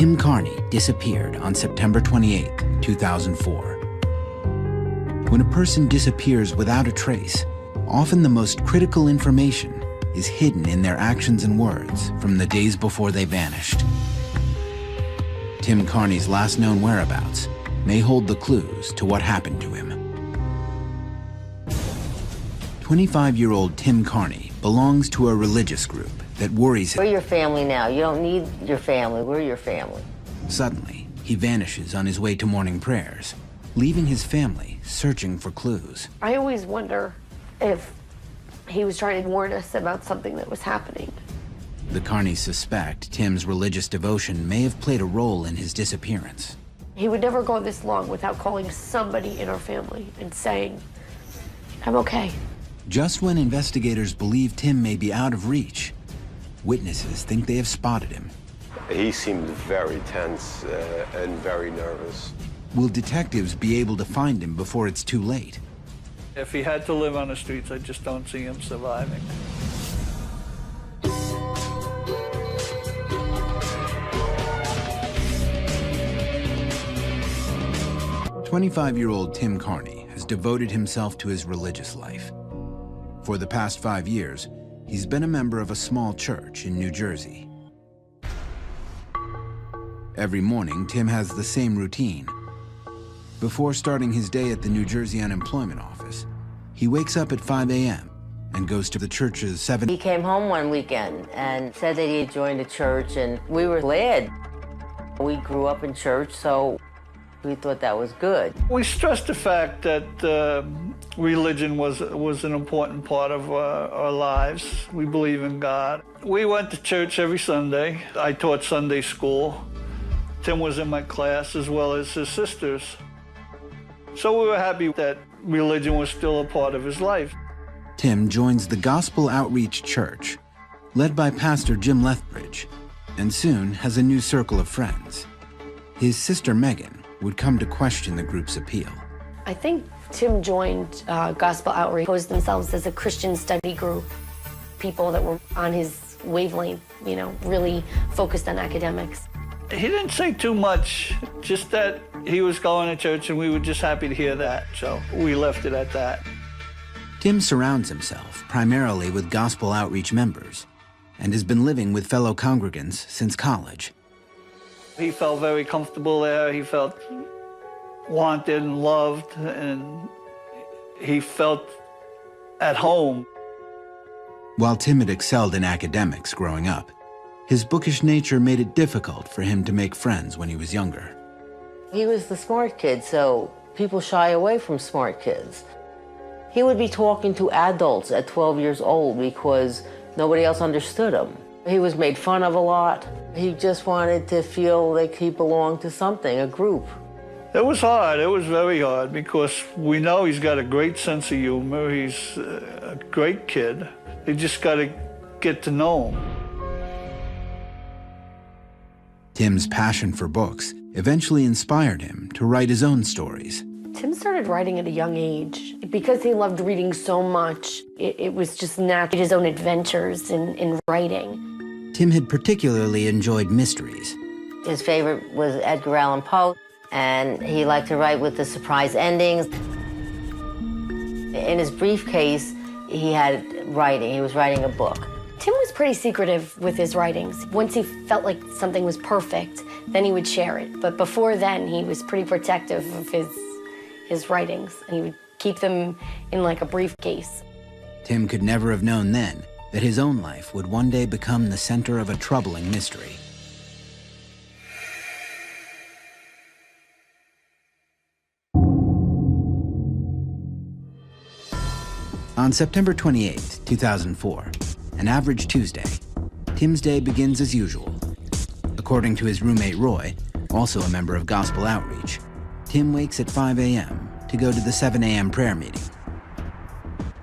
Tim Carney disappeared on September 28, 2004. When a person disappears without a trace, often the most critical information is hidden in their actions and words from the days before they vanished. Tim Carney's last known whereabouts may hold the clues to what happened to him. 25-year-old Tim Carney belongs to a religious group that worries him. We're your family now. You don't need your family. We're your family. Suddenly, he vanishes on his way to morning prayers, leaving his family searching for clues. I always wonder if he was trying to warn us about something that was happening. The Carneys suspect Tim's religious devotion may have played a role in his disappearance. He would never go this long without calling somebody in our family and saying, "I'm okay." Just when investigators believe Tim may be out of reach, witnesses think they have spotted him. He seemed very tense and very nervous. Will detectives be able to find him before it's too late? If he had to live on the streets, I just don't see him surviving. 25-year-old Tim Carney has devoted himself to his religious life. For the past 5 years, he's been a member of a small church in New Jersey. Every morning, Tim has the same routine. Before starting his day at the New Jersey Unemployment Office, he wakes up at 5 a.m. and goes to the church's 7. He came home one weekend and said that he had joined a church, and we were glad. We grew up in church, so we thought that was good. We stressed the fact that religion was an important part of our lives. We believe in God. We went to church every Sunday. I taught Sunday school. Tim was in my class as well as his sisters. So we were happy that religion was still a part of his life. Tim joins the Gospel Outreach Church, led by Pastor Jim Lethbridge, and soon has a new circle of friends. His sister Megan would come to question the group's appeal. I think Tim joined Gospel Outreach, posed themselves as a Christian study group, people that were on his wavelength, you know, really focused on academics. He didn't say too much, just that he was going to church and we were just happy to hear that, so we left it at that. Tim surrounds himself primarily with Gospel Outreach members and has been living with fellow congregants since college. He felt very comfortable there. He felt wanted and loved, and he felt at home. While Tim had excelled in academics growing up, his bookish nature made it difficult for him to make friends when he was younger. He was the smart kid, so people shy away from smart kids. He would be talking to adults at 12 years old because nobody else understood him. He was made fun of a lot. He just wanted to feel like he belonged to something, a group. It was hard. It was very hard because we know he's got a great sense of humor. He's a great kid. You just got to get to know him. Tim's passion for books eventually inspired him to write his own stories. Tim started writing at a young age. Because he loved reading so much, it was just natural, his own adventures in writing. Tim had particularly enjoyed mysteries. His favorite was Edgar Allan Poe, and he liked to write with the surprise endings. In his briefcase, he had writing. He was writing a book. Tim was pretty secretive with his writings. Once he felt like something was perfect, then he would share it. But before then, he was pretty protective of his writings, and he would keep them in like a briefcase. Tim could never have known then that his own life would one day become the center of a troubling mystery. On September 28, 2004, an average Tuesday, Tim's day begins as usual. According to his roommate Roy, also a member of Gospel Outreach, Tim wakes at 5 a.m. to go to the 7 a.m. prayer meeting.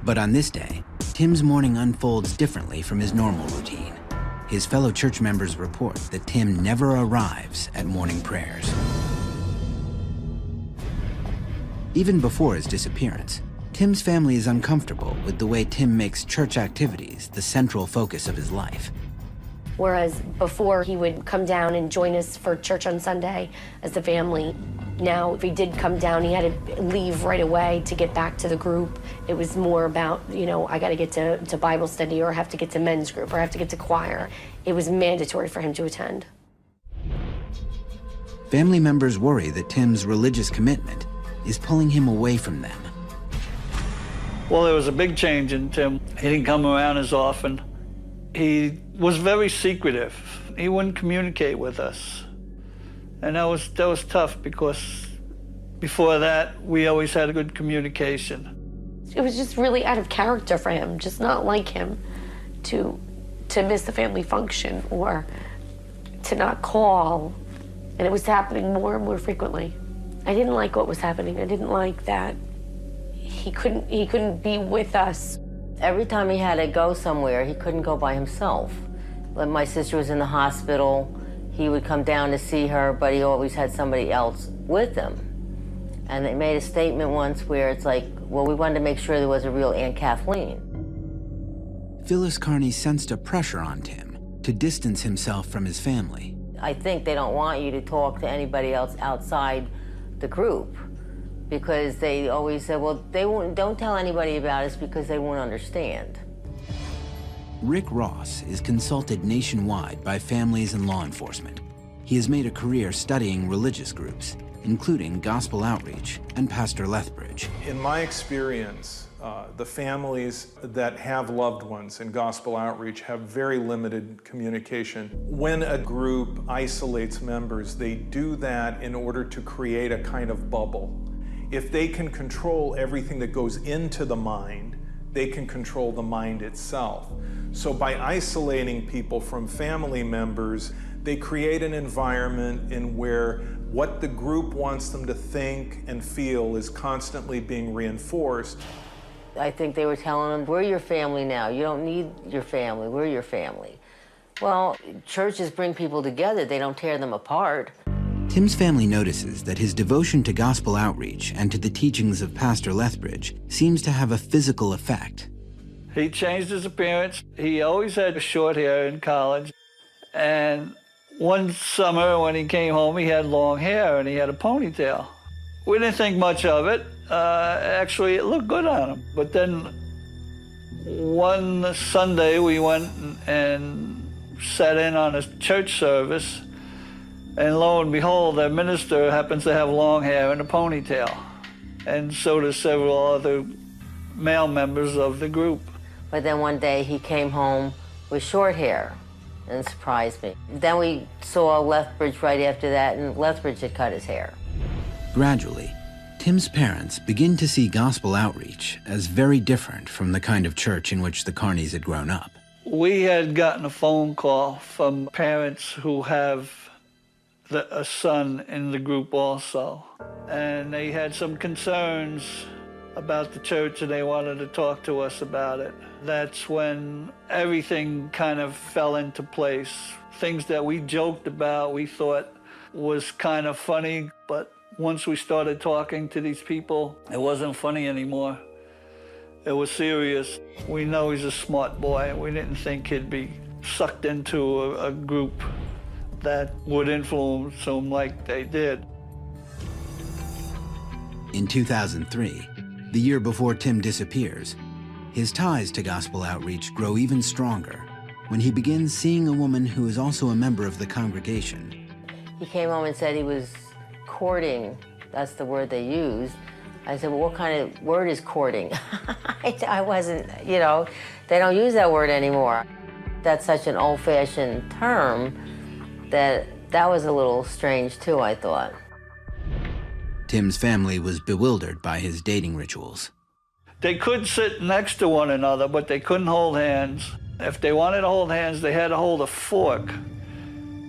But on this day, Tim's morning unfolds differently from his normal routine. His fellow church members report that Tim never arrives at morning prayers. Even before his disappearance, Tim's family is uncomfortable with the way Tim makes church activities the central focus of his life. Whereas before, he would come down and join us for church on Sunday as a family. Now, if he did come down, he had to leave right away to get back to the group. It was more about, you know, I got to get to Bible study, or I have to get to men's group, or I have to get to choir. It was mandatory for him to attend. Family members worry that Tim's religious commitment is pulling him away from them. Well, there was a big change in Tim. He didn't come around as often. He was very secretive. He wouldn't communicate with us. And that was tough, because before that, we always had a good communication. It was just really out of character for him, just not like him, to miss the family function or to not call. And it was happening more and more frequently. I didn't like what was happening. I didn't like that he couldn't be with us. Every time he had to go somewhere, he couldn't go by himself. When my sister was in the hospital, he would come down to see her, but he always had somebody else with him. And they made a statement once where it's like, well, we wanted to make sure there was a real Aunt Kathleen. Phyllis Carney sensed a pressure on Tim to distance himself from his family. I think they don't want you to talk to anybody else outside the group, because they always said, well, don't tell anybody about us because they won't understand. Rick Ross is consulted nationwide by families and law enforcement. He has made a career studying religious groups, including gospel outreach and Pastor Lethbridge. In my experience, the families that have loved ones in gospel outreach have very limited communication. When a group isolates members, they do that in order to create a kind of bubble. If they can control everything that goes into the mind, they can control the mind itself. So by isolating people from family members, they create an environment in where what the group wants them to think and feel is constantly being reinforced. I think they were telling them, we're your family now. You don't need your family. We're your family. Well, churches bring people together. They don't tear them apart. Tim's family notices that his devotion to gospel outreach and to the teachings of Pastor Lethbridge seems to have a physical effect. He changed his appearance. He always had short hair in college. And one summer when he came home, he had long hair and he had a ponytail. We didn't think much of it. Actually, it looked good on him. But then one Sunday, we went and sat in on a church service, and lo and behold, the minister happens to have long hair and a ponytail. And so do several other male members of the group. But then one day he came home with short hair and surprised me. Then we saw Lethbridge right after that, and Lethbridge had cut his hair. Gradually, Tim's parents begin to see gospel outreach as very different from the kind of church in which the Carneys had grown up. We had gotten a phone call from parents who have a son in the group also, and they had some concerns about the church and they wanted to talk to us about it. That's when everything kind of fell into place. Things that we joked about, we thought was kind of funny, but once we started talking to these people, it wasn't funny anymore. It was serious. We know he's a smart boy. We didn't think he'd be sucked into a group that would influence him like they did. In 2003, the year before Tim disappears, his ties to gospel outreach grow even stronger when he begins seeing a woman who is also a member of the congregation. He came home and said he was courting. That's the word they used. I said, well, what kind of word is courting? I wasn't, you know, they don't use that word anymore. That's such an old-fashioned term that was a little strange too, I thought. Tim's family was bewildered by his dating rituals. They could sit next to one another, but they couldn't hold hands. If they wanted to hold hands, they had to hold a fork.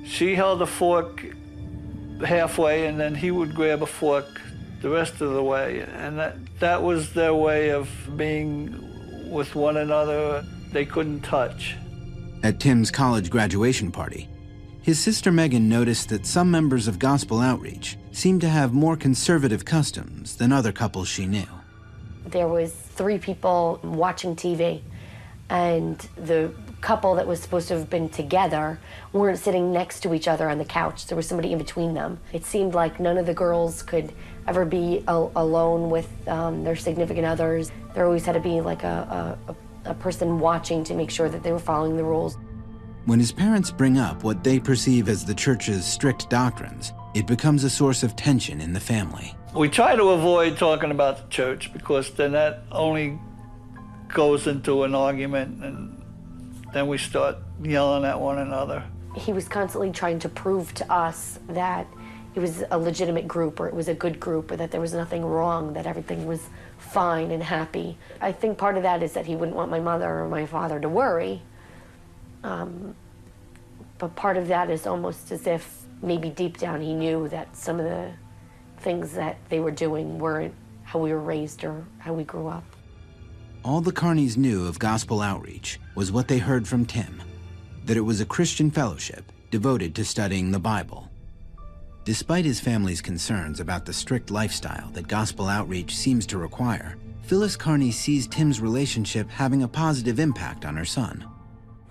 She held the fork halfway, and then he would grab a fork the rest of the way. And that was their way of being with one another. They couldn't touch. At Tim's college graduation party, his sister Megan noticed that some members of gospel outreach seemed to have more conservative customs than other couples she knew. There was 3 people watching TV, and the couple that was supposed to have been together weren't sitting next to each other on the couch. There was somebody in between them. It seemed like none of the girls could ever be alone with their significant others. There always had to be like a person watching to make sure that they were following the rules. When his parents bring up what they perceive as the church's strict doctrines, it becomes a source of tension in the family. We try to avoid talking about the church because then that only goes into an argument, and then we start yelling at one another. He was constantly trying to prove to us that it was a legitimate group, or it was a good group, or that there was nothing wrong, that everything was fine and happy. I think part of that is that he wouldn't want my mother or my father to worry. But part of that is almost as if maybe deep down he knew that some of the things that they were doing weren't how we were raised or how we grew up. All the Carneys knew of gospel outreach was what they heard from Tim, that it was a Christian fellowship devoted to studying the Bible. Despite his family's concerns about the strict lifestyle that gospel outreach seems to require, Phyllis Carney sees Tim's relationship having a positive impact on her son.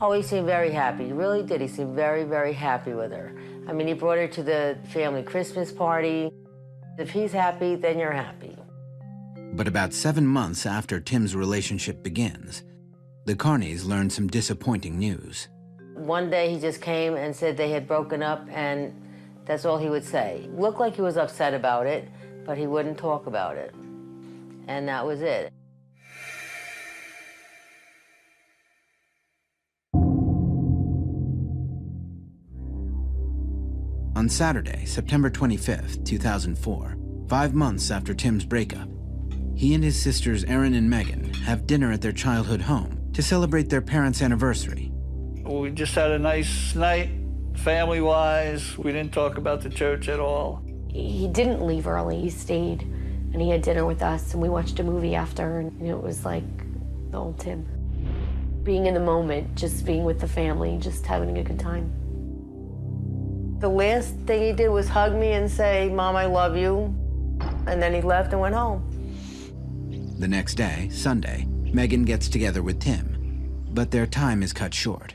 Oh, he seemed very happy. He really did. He seemed very, very happy with her. I mean, he brought her to the family Christmas party. If he's happy, then you're happy. But about 7 months after Tim's relationship begins, the Carneys learned some disappointing news. One day he just came and said they had broken up, and that's all he would say. Looked like he was upset about it, but he wouldn't talk about it. And that was it. On Saturday, September 25th, 2004, 5 months after Tim's breakup, he and his sisters Erin and Megan have dinner at their childhood home to celebrate their parents' anniversary. We just had a nice night, family-wise. We didn't talk about the church at all. He didn't leave early. He stayed, and he had dinner with us, and we watched a movie after, and it was like the old Tim. Being in the moment, just being with the family, just having a good time. The last thing he did was hug me and say, "Mom, I love you." And then he left and went home. The next day, Sunday, Megan gets together with Tim, but their time is cut short.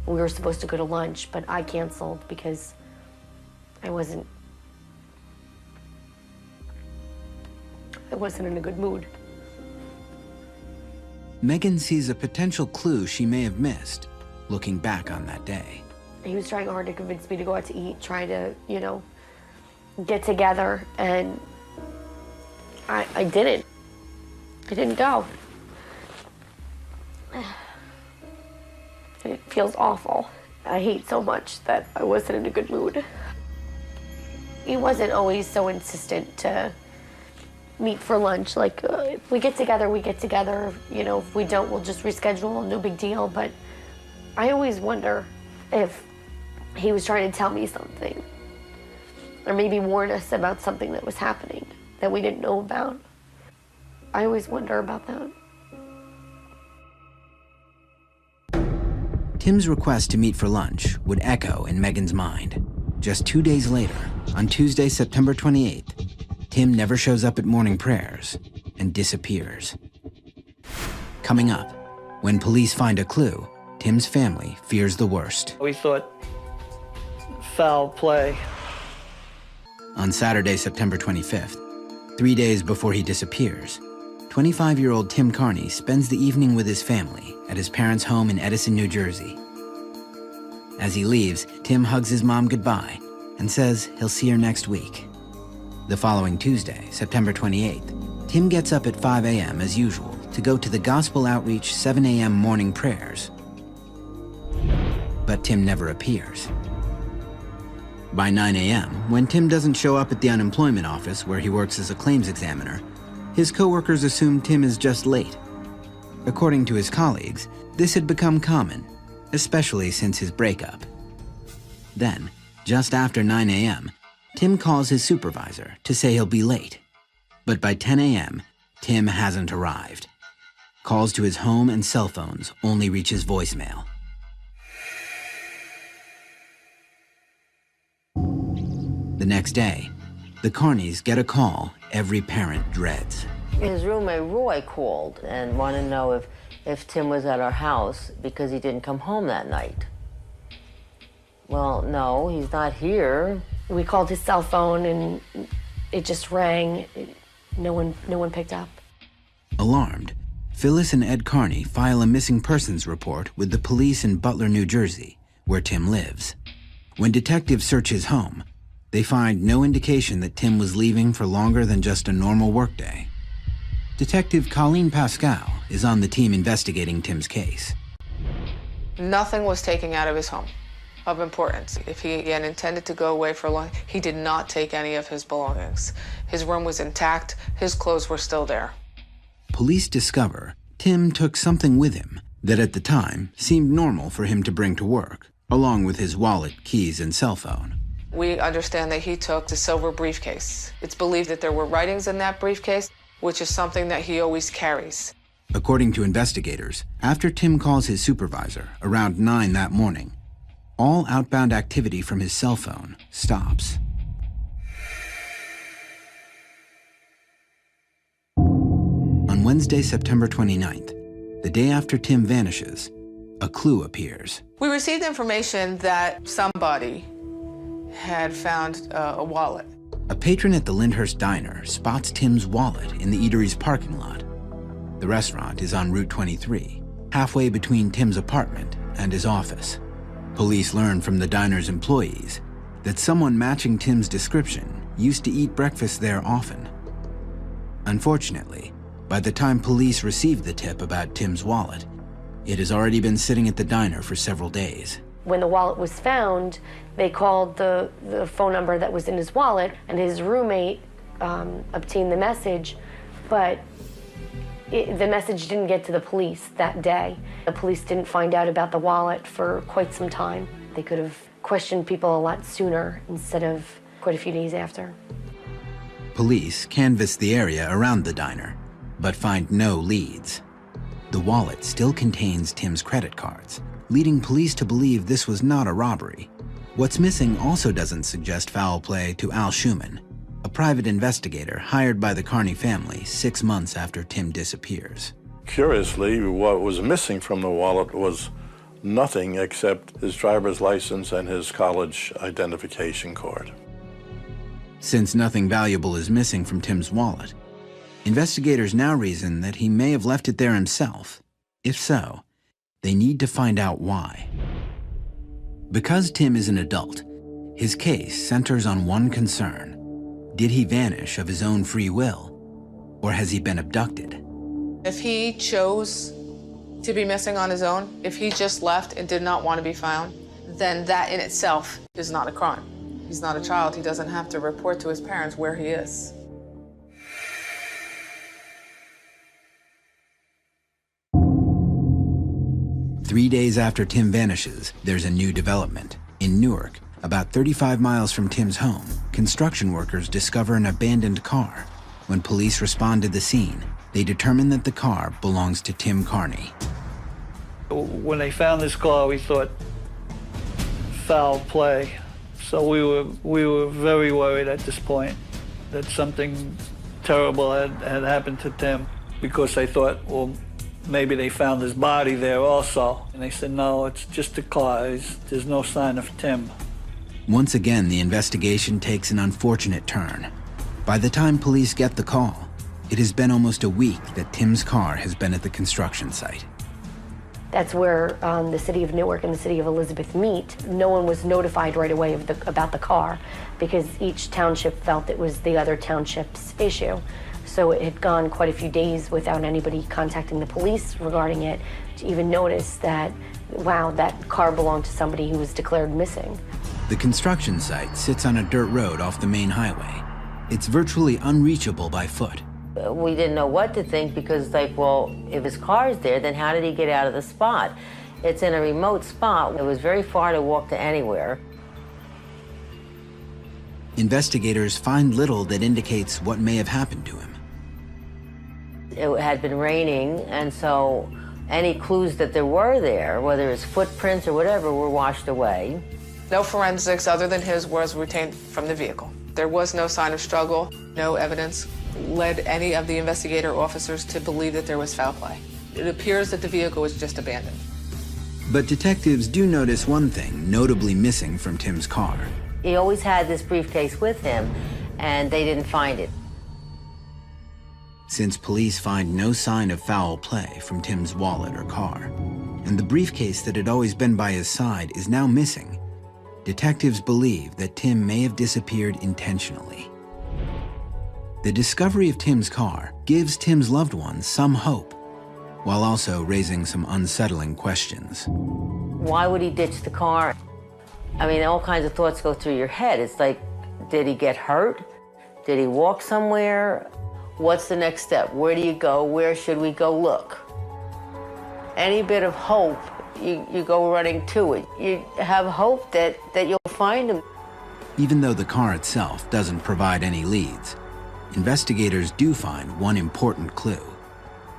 We were supposed to go to lunch, but I canceled because I wasn't in a good mood. Megan sees a potential clue she may have missed, looking back on that day. He was trying hard to convince me to go out to eat, trying to, get together, and I didn't. I didn't go. It feels awful. I hate so much that I wasn't in a good mood. He wasn't always so insistent to meet for lunch. Like, if we get together, we get together. If we don't, we'll just reschedule, no big deal. But I always wonder if he was trying to tell me something, or maybe warn us about something that was happening that we didn't know about. I always wonder about that. Tim's request to meet for lunch would echo in Megan's mind. Just 2 days later, on Tuesday, September 28th, Tim never shows up at morning prayers and disappears. Coming up, when police find a clue, Tim's family fears the worst. We thought foul play. On Saturday, September 25th, 3 days before he disappears, 25-year-old Tim Carney spends the evening with his family at his parents' home in Edison, New Jersey. As he leaves, Tim hugs his mom goodbye and says he'll see her next week. The following Tuesday, September 28th, Tim gets up at 5 a.m. as usual to go to the Gospel Outreach 7 a.m. morning prayers. But Tim never appears. By 9 a.m., when Tim doesn't show up at the unemployment office where he works as a claims examiner, his coworkers assume Tim is just late. According to his colleagues, this had become common, especially since his breakup. Then, just after 9 a.m., Tim calls his supervisor to say he'll be late. But by 10 a.m., Tim hasn't arrived. Calls to his home and cell phones only reach his voicemail. The next day, the Carneys get a call every parent dreads. His roommate Roy called and wanted to know if if Tim was at our house because he didn't come home that night. Well, no, he's not here. We called his cell phone and it just rang. No one picked up. Alarmed, Phyllis and Ed Carney file a missing persons report with the police in Butler, New Jersey, where Tim lives. When detectives search his home, they find no indication that Tim was leaving for longer than just a normal workday. Detective Colleen Pascal is on the team investigating Tim's case. Nothing was taken out of his home of importance. If he again intended to go away for long, he did not take any of his belongings. His room was intact, his clothes were still there. Police discover Tim took something with him that at the time seemed normal for him to bring to work, along with his wallet, keys, and cell phone. We understand that he took the silver briefcase. It's believed that there were writings in that briefcase, which is something that he always carries. According to investigators, after Tim calls his supervisor around 9 that morning, all outbound activity from his cell phone stops. On Wednesday, September 29th, the day after Tim vanishes, a clue appears. We received information that somebody had found a wallet. A patron at the Lyndhurst Diner spots Tim's wallet in the eatery's parking lot. The restaurant is on Route 23, halfway between Tim's apartment and his office. Police learn from the diner's employees that someone matching Tim's description used to eat breakfast there often. Unfortunately, by the time police received the tip about Tim's wallet, it has already been sitting at the diner for several days. When the wallet was found, they called the phone number that was in his wallet, and his roommate obtained the message, but the message didn't get to the police that day. The police didn't find out about the wallet for quite some time. They could have questioned people a lot sooner instead of quite a few days after. Police canvass the area around the diner, but find no leads. The wallet still contains Tim's credit cards, leading police to believe this was not a robbery. What's missing also doesn't suggest foul play to Al Schumann, a private investigator hired by the Carney family 6 months after Tim disappears. Curiously, what was missing from the wallet was nothing except his driver's license and his college identification card. Since nothing valuable is missing from Tim's wallet, investigators now reason that he may have left it there himself. If so, they need to find out why. Because Tim is an adult, his case centers on one concern. Did he vanish of his own free will, or has he been abducted? If he chose to be missing on his own, if he just left and did not want to be found, then that in itself is not a crime. He's not a child. He doesn't have to report to his parents where he is. Three days after Tim vanishes, there's a new development. In Newark, about 35 miles from Tim's home, construction workers discover an abandoned car. When police respond to the scene, they determine that the car belongs to Tim Carney. When they found this car, we thought foul play. So we were very worried at this point that something terrible had happened to Tim, because they thought, well, maybe they found his body there also. And they said, no, it's just a car. There's no sign of Tim. Once again, the investigation takes an unfortunate turn. By the time police get the call, it has been almost a week that Tim's car has been at the construction site. That's where the city of Newark and the city of Elizabeth meet. No one was notified right away about the car because each township felt it was the other township's issue. So it had gone quite a few days without anybody contacting the police regarding it to even notice that, wow, that car belonged to somebody who was declared missing. The construction site sits on a dirt road off the main highway. It's virtually unreachable by foot. We didn't know what to think because, like, well, if his car's there, then how did he get out of the spot? It's in a remote spot. It was very far to walk to anywhere. Investigators find little that indicates what may have happened to him. It had been raining, and so any clues that there were there, whether it's footprints or whatever, were washed away. No forensics other than his was retained from the vehicle. There was no sign of struggle. No evidence led any of the investigator officers to believe that there was foul play. It appears that the vehicle was just abandoned. But detectives do notice one thing notably missing from Tim's car. He always had this briefcase with him, and they didn't find it. Since police find no sign of foul play from Tim's wallet or car, and the briefcase that had always been by his side is now missing, detectives believe that Tim may have disappeared intentionally. The discovery of Tim's car gives Tim's loved ones some hope, while also raising some unsettling questions. Why would he ditch the car? I mean, all kinds of thoughts go through your head. It's like, did he get hurt? Did he walk somewhere? What's the next step? Where do you go? Where should we go look? Any bit of hope, you go running to it. You have hope that you'll find him. Even though the car itself doesn't provide any leads, investigators do find one important clue.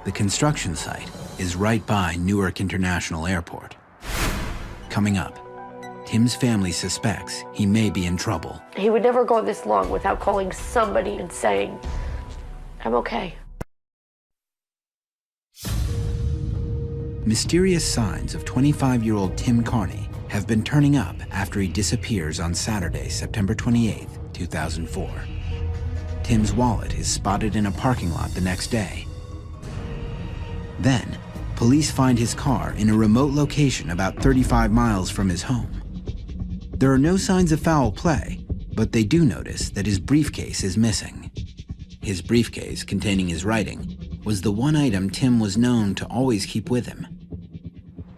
The construction site is right by Newark International Airport. Coming up, Tim's family suspects he may be in trouble. He would never go this long without calling somebody and saying, I'm okay. Mysterious signs of 25-year-old Tim Carney have been turning up after he disappears on Saturday, September 28, 2004. Tim's wallet is spotted in a parking lot the next day. Then, police find his car in a remote location about 35 miles from his home. There are no signs of foul play, but they do notice that his briefcase is missing. His briefcase, containing his writing, was the one item Tim was known to always keep with him.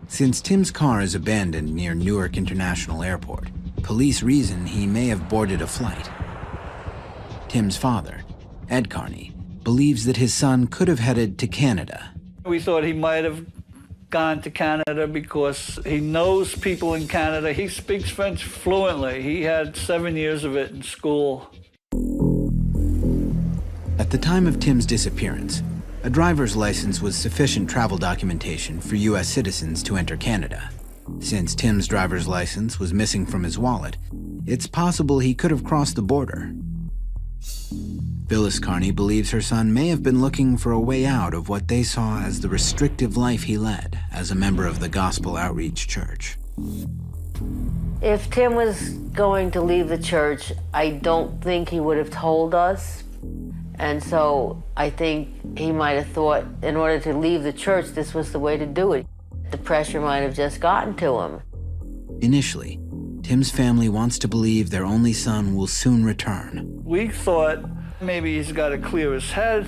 Since Tim's car is abandoned near Newark International Airport, police reason he may have boarded a flight. Tim's father, Ed Carney, believes that his son could have headed to Canada. We thought he might have gone to Canada because he knows people in Canada. He speaks French fluently. He had 7 years of it in school. At the time of Tim's disappearance, a driver's license was sufficient travel documentation for U.S. citizens to enter Canada. Since Tim's driver's license was missing from his wallet, it's possible he could have crossed the border. Phyllis Carney believes her son may have been looking for a way out of what they saw as the restrictive life he led as a member of the Gospel Outreach Church. If Tim was going to leave the church, I don't think he would have told us. And so I think he might have thought in order to leave the church, this was the way to do it. The pressure might have just gotten to him. Initially, Tim's family wants to believe their only son will soon return. We thought maybe he's got to clear his head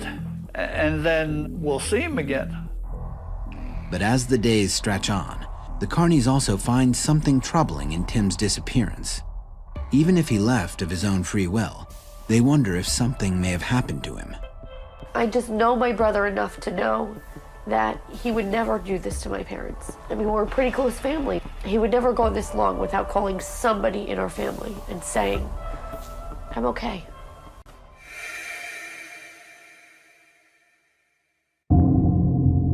and then we'll see him again. But as the days stretch on, the Carneys also find something troubling in Tim's disappearance. Even if he left of his own free will, they wonder if something may have happened to him. I just know my brother enough to know that he would never do this to my parents. I mean, we're a pretty close family. He would never go this long without calling somebody in our family and saying, I'm okay.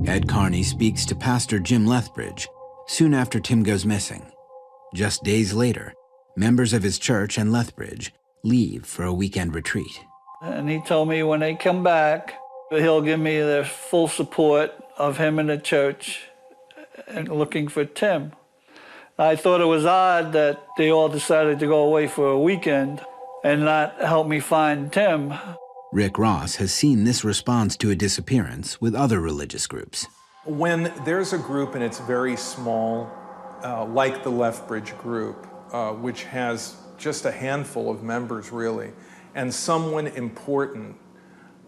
Ed Carney speaks to Pastor Jim Lethbridge soon after Tim goes missing. Just days later, members of his church and Lethbridge leave for a weekend retreat. And he told me when they come back, he'll give me the full support of him and the church and looking for Tim. I thought it was odd that they all decided to go away for a weekend and not help me find Tim. Rick Ross has seen this response to a disappearance with other religious groups. When there's a group and it's very small, like the Lethbridge group, which has just a handful of members really, and someone important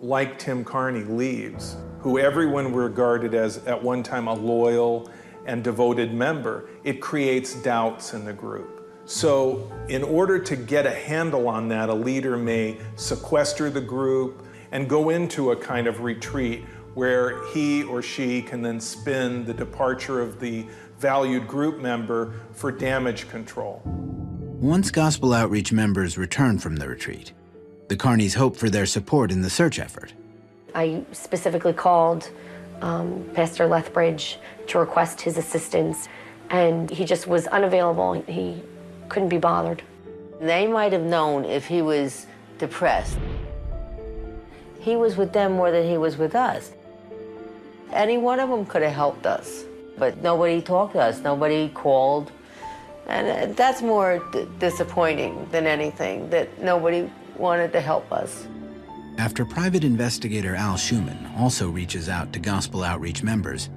like Tim Carney leaves, who everyone regarded as at one time a loyal and devoted member, it creates doubts in the group. So in order to get a handle on that, a leader may sequester the group and go into a kind of retreat where he or she can then spin the departure of the valued group member for damage control. Once Gospel Outreach members return from the retreat, the Carneys hope for their support in the search effort. I specifically called Pastor Lethbridge to request his assistance, and he just was unavailable. He couldn't be bothered. They might have known if he was depressed. He was with them more than he was with us. Any one of them could have helped us, but nobody talked to us, nobody called. And that's more disappointing than anything, that nobody wanted to help us. After private investigator Al Schumann also reaches out to gospel outreach members,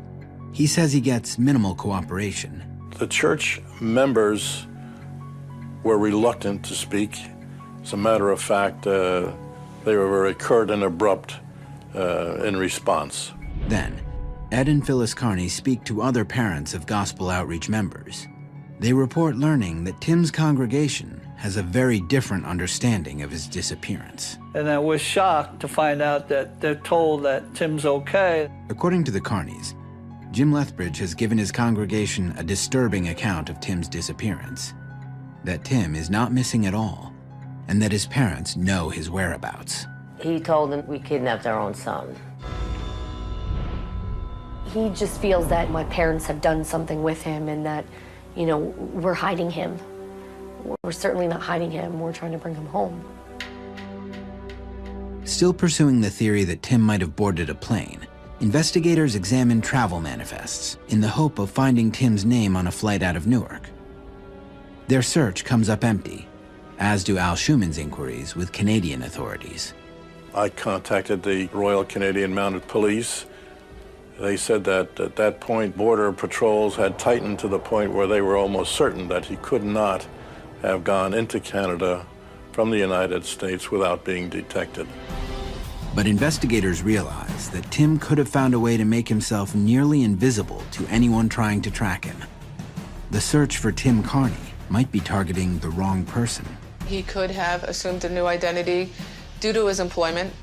he says he gets minimal cooperation. The church members were reluctant to speak. As a matter of fact, they were very curt and abrupt in response. Then, Ed and Phyllis Carney speak to other parents of gospel outreach members. They report learning that Tim's congregation has a very different understanding of his disappearance. And I was shocked to find out that they're told that Tim's okay. According to the Carneys, Jim Lethbridge has given his congregation a disturbing account of Tim's disappearance, that Tim is not missing at all, and that his parents know his whereabouts. He told them we kidnapped our own son. He just feels that my parents have done something with him and that, you know, we're hiding him. We're certainly not hiding him. We're trying to bring him home. Still pursuing the theory that Tim might have boarded a plane, investigators examine travel manifests in the hope of finding Tim's name on a flight out of Newark. Their search comes up empty, as do Al Schumann's inquiries with Canadian authorities. I contacted the Royal Canadian Mounted Police. They said that at that point, border patrols had tightened to the point where they were almost certain that he could not have gone into Canada from the United States without being detected. But investigators realize that Tim could have found a way to make himself nearly invisible to anyone trying to track him. The search for Tim Carney might be targeting the wrong person. He could have assumed a new identity due to his employment.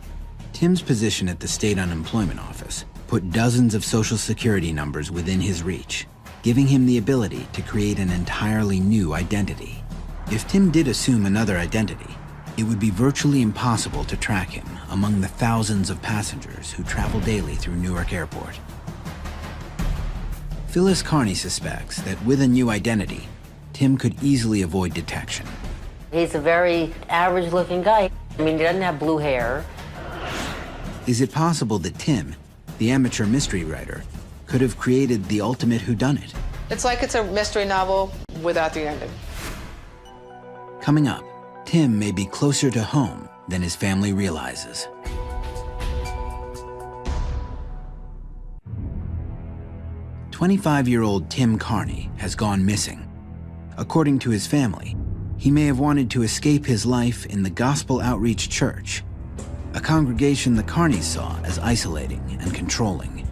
Tim's position at the state unemployment office put dozens of Social Security numbers within his reach, giving him the ability to create an entirely new identity. If Tim did assume another identity, it would be virtually impossible to track him among the thousands of passengers who travel daily through Newark Airport. Phyllis Carney suspects that with a new identity, Tim could easily avoid detection. He's a very average-looking guy. I mean, he doesn't have blue hair. Is it possible that Tim, the amateur mystery writer, could have created the ultimate whodunit? It's like it's a mystery novel without the ending. Coming up, Tim may be closer to home than his family realizes. "25-year-old Tim Carney has gone missing. According to his family, he may have wanted to escape his life in the Gospel Outreach Church, a congregation the Carneys saw as isolating and controlling.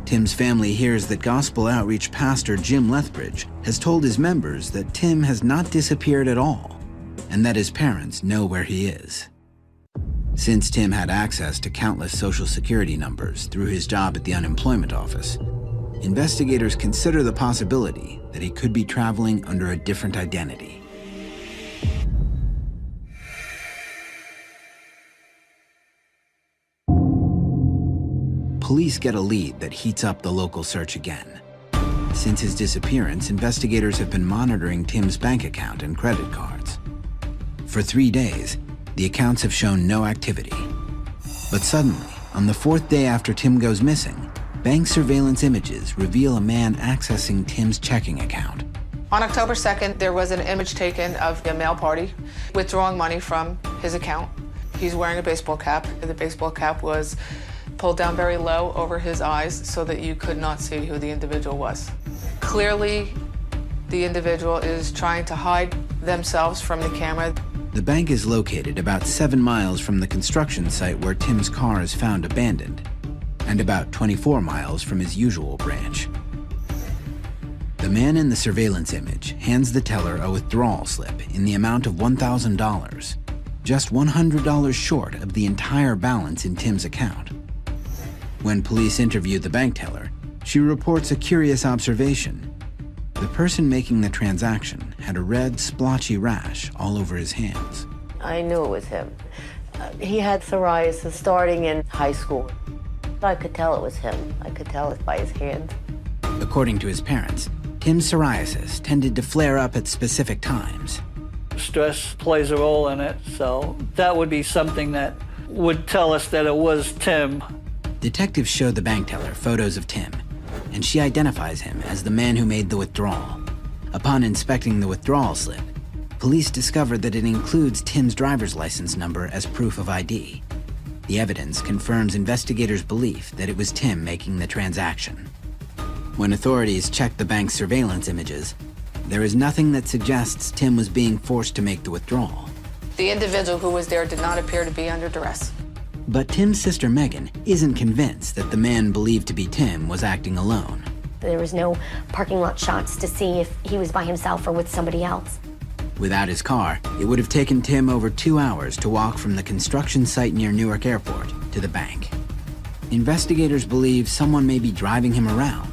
Tim's family hears that Gospel Outreach pastor Jim Lethbridge has told his members that Tim has not disappeared at all, and that his parents know where he is. Since Tim had access to countless Social Security numbers through his job at the unemployment office, investigators consider the possibility that he could be traveling under a different identity. Police get a lead that heats up the local search again. Since his disappearance, investigators have been monitoring Tim's bank account and credit cards. For 3 days, the accounts have shown no activity. But suddenly, on the 4th day after Tim goes missing, bank surveillance images reveal a man accessing Tim's checking account. On October 2nd, there was an image taken of a male party withdrawing money from his account. He's wearing a baseball cap. The baseball cap was pulled down very low over his eyes so that you could not see who the individual was. Clearly, the individual is trying to hide themselves from the camera. The bank is located about 7 miles from the construction site where Tim's car is found abandoned, and about 24 miles from his usual branch. The man in the surveillance image hands the teller a withdrawal slip in the amount of $1,000, just $100 short of the entire balance in Tim's account. When police interview the bank teller, she reports a curious observation. The person making the transaction had a red, splotchy rash all over his hands. I knew it was him. He had psoriasis starting in high school. I could tell it was him. I could tell it by his hand. According to his parents, Tim's psoriasis tended to flare up at specific times. Stress plays a role in it, so that would be something that would tell us that it was Tim. Detectives show the bank teller photos of Tim, and she identifies him as the man who made the withdrawal. Upon inspecting the withdrawal slip, police discover that it includes Tim's driver's license number as proof of ID. The evidence confirms investigators' belief that it was Tim making the transaction. When authorities check the bank's surveillance images, there is nothing that suggests Tim was being forced to make the withdrawal. The individual who was there did not appear to be under duress. But Tim's sister Megan isn't convinced that the man believed to be Tim was acting alone. There was no parking lot shots to see if he was by himself or with somebody else. Without his car, it would have taken Tim over 2 hours to walk from the construction site near Newark Airport to the bank. Investigators believe someone may be driving him around.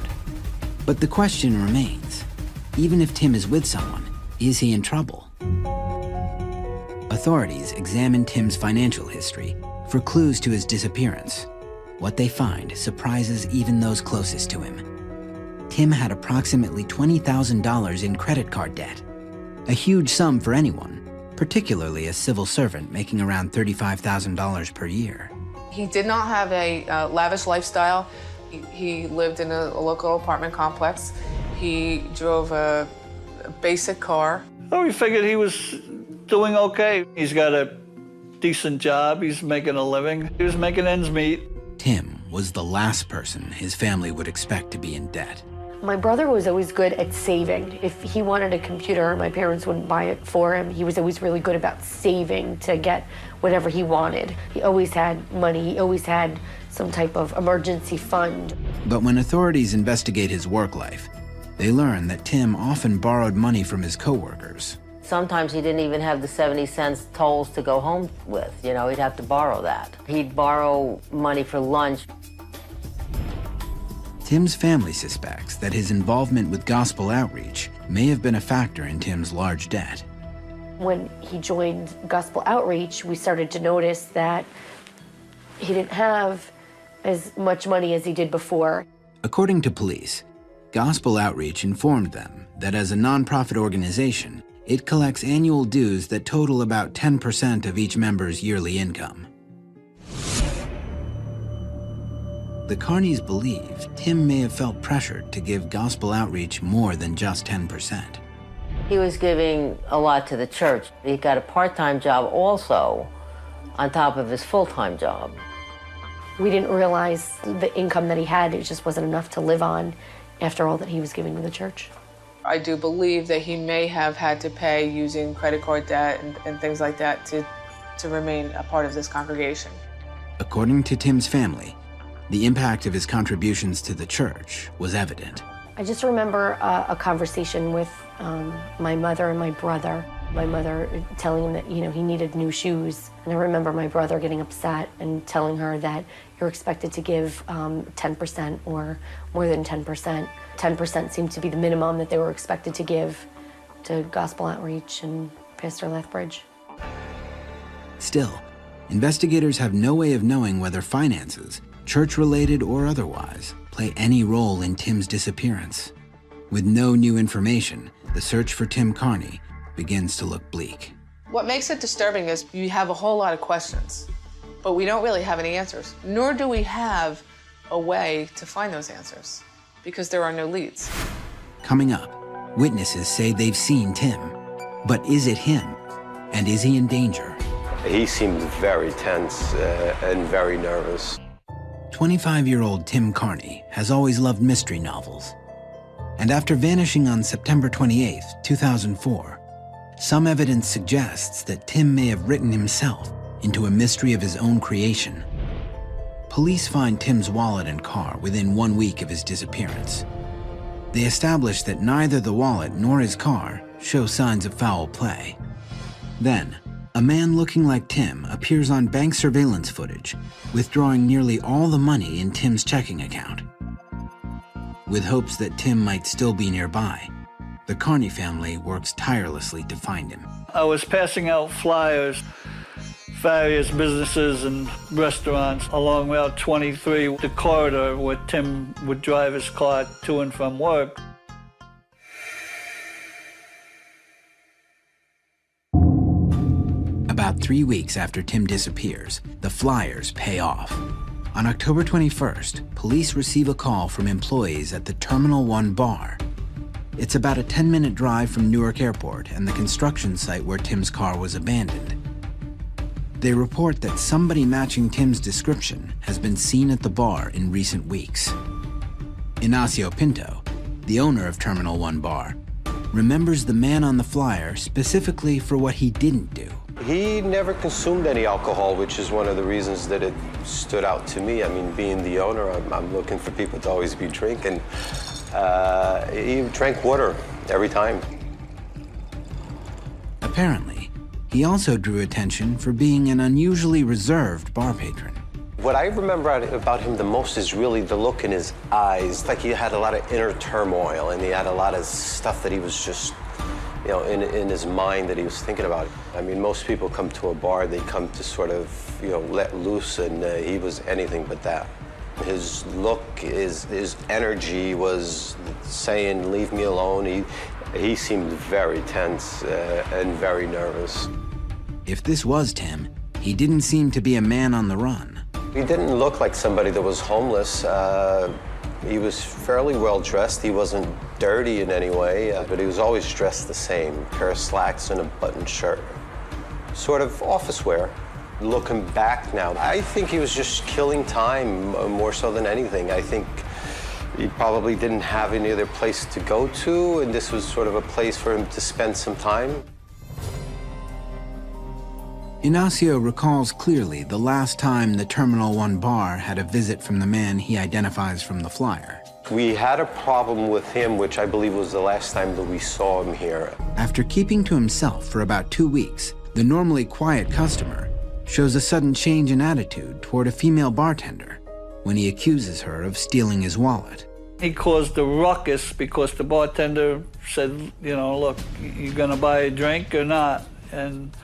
But the question remains, even if Tim is with someone, is he in trouble? Authorities examine Tim's financial history for clues to his disappearance. What they find surprises even those closest to him. Tim had approximately $20,000 in credit card debt, a huge sum for anyone, particularly a civil servant making around $35,000 per year. He did not have a lavish lifestyle. He lived in a local apartment complex. He drove a basic car. Oh, we figured he was doing okay. He's got a decent job. He's making a living. He was making ends meet. Tim was the last person his family would expect to be in debt. My brother was always good at saving. If he wanted a computer, my parents wouldn't buy it for him. He was always really good about saving to get whatever he wanted. He always had money. He always had some type of emergency fund. But when authorities investigate his work life, they learn that Tim often borrowed money from his coworkers. Sometimes he didn't even have the 70 cents tolls to go home with. You know, he'd have to borrow that. He'd borrow money for lunch. Tim's family suspects that his involvement with gospel outreach may have been a factor in Tim's large debt. When he joined gospel outreach, we started to notice that he didn't have as much money as he did before. According to police, gospel outreach informed them that as a nonprofit organization, it collects annual dues that total about 10% of each member's yearly income. The Carneys believe Tim may have felt pressured to give gospel outreach more than just 10%. He was giving a lot to the church. He got a part-time job also on top of his full-time job. We didn't realize the income that he had, it just wasn't enough to live on after all that he was giving to the church. I do believe that he may have had to pay using credit card debt and things like that to remain a part of this congregation. According to Tim's family, the impact of his contributions to the church was evident. I just remember a conversation with my mother and my brother. My mother telling him that, you know, he needed new shoes. And I remember my brother getting upset and telling her that you're expected to give 10% or more than 10%. 10% seemed to be the minimum that they were expected to give to gospel outreach and Pastor Lethbridge. Still, investigators have no way of knowing whether finances, church-related or otherwise, play any role in Tim's disappearance. With no new information, the search for Tim Carney begins to look bleak. What makes it disturbing is you have a whole lot of questions, but we don't really have any answers, nor do we have a way to find those answers because there are no leads. Coming up, witnesses say they've seen Tim. But is it him? And is he in danger? He seemed very tense and very nervous. 25-year-old Tim Carney has always loved mystery novels. And after vanishing on September 28, 2004, some evidence suggests that Tim may have written himself into a mystery of his own creation. Police find Tim's wallet and car within 1 week of his disappearance. They establish that neither the wallet nor his car show signs of foul play. Then, a man looking like Tim appears on bank surveillance footage, withdrawing nearly all the money in Tim's checking account. With hopes that Tim might still be nearby, the Carney family works tirelessly to find him. I was passing out flyers, various businesses and restaurants along Route 23, the corridor where Tim would drive his car to and from work. About 3 weeks after Tim disappears, the flyers pay off. On October 21st, police receive a call from employees at the Terminal 1 bar. It's about a 10-minute drive from Newark Airport and the construction site where Tim's car was abandoned. They report that somebody matching Tim's description has been seen at the bar in recent weeks. Ignacio Pinto, the owner of Terminal 1 bar, remembers the man on the flyer specifically for what he didn't do. He never consumed any alcohol, which is one of the reasons that it stood out to me. I mean, being the owner, I'm looking for people to always be drinking. He drank water every time. Apparently, he also drew attention for being an unusually reserved bar patron. What I remember about him the most is really the look in his eyes. It's like he had a lot of inner turmoil, and he had a lot of stuff that he was just, you know, in his mind that he was thinking about. I mean, most people come to a bar, they come to sort of, you know, let loose, and he was anything but that. His look, his energy was saying, leave me alone. He seemed very tense and very nervous. If this was Tim, he didn't seem to be a man on the run. He didn't look like somebody that was homeless. He was fairly well dressed. He wasn't dirty in any way, but he was always dressed the same. A pair of slacks and a buttoned shirt. Sort of office wear. Looking back now, I think he was just killing time more so than anything. I think he probably didn't have any other place to go to, and this was sort of a place for him to spend some time. Ignacio recalls clearly the last time the Terminal 1 bar had a visit from the man he identifies from the flyer. We had a problem with him, which I believe was the last time that we saw him here. After keeping to himself for about 2 weeks, the normally quiet customer shows a sudden change in attitude toward a female bartender when he accuses her of stealing his wallet. He caused a ruckus because the bartender said, you know, look, you gonna buy a drink or not? And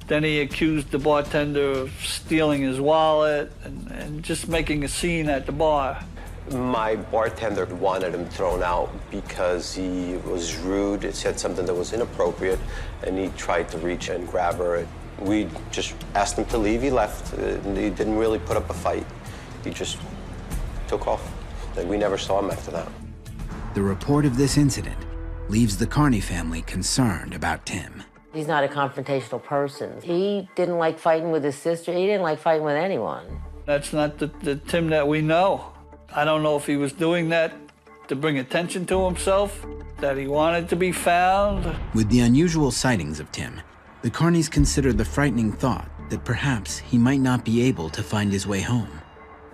then he accused the bartender of stealing his wallet and just making a scene at the bar. My bartender wanted him thrown out because he was rude. It said something that was inappropriate, and he tried to reach and grab her. We just asked him to leave. He left. He didn't really put up a fight. He just took off. And we never saw him after that. The report of this incident leaves the Carney family concerned about Tim. He's not a confrontational person. He didn't like fighting with his sister. He didn't like fighting with anyone. That's not the Tim that we know. I don't know if he was doing that to bring attention to himself, that he wanted to be found. With the unusual sightings of Tim, the Carneys considered the frightening thought that perhaps he might not be able to find his way home.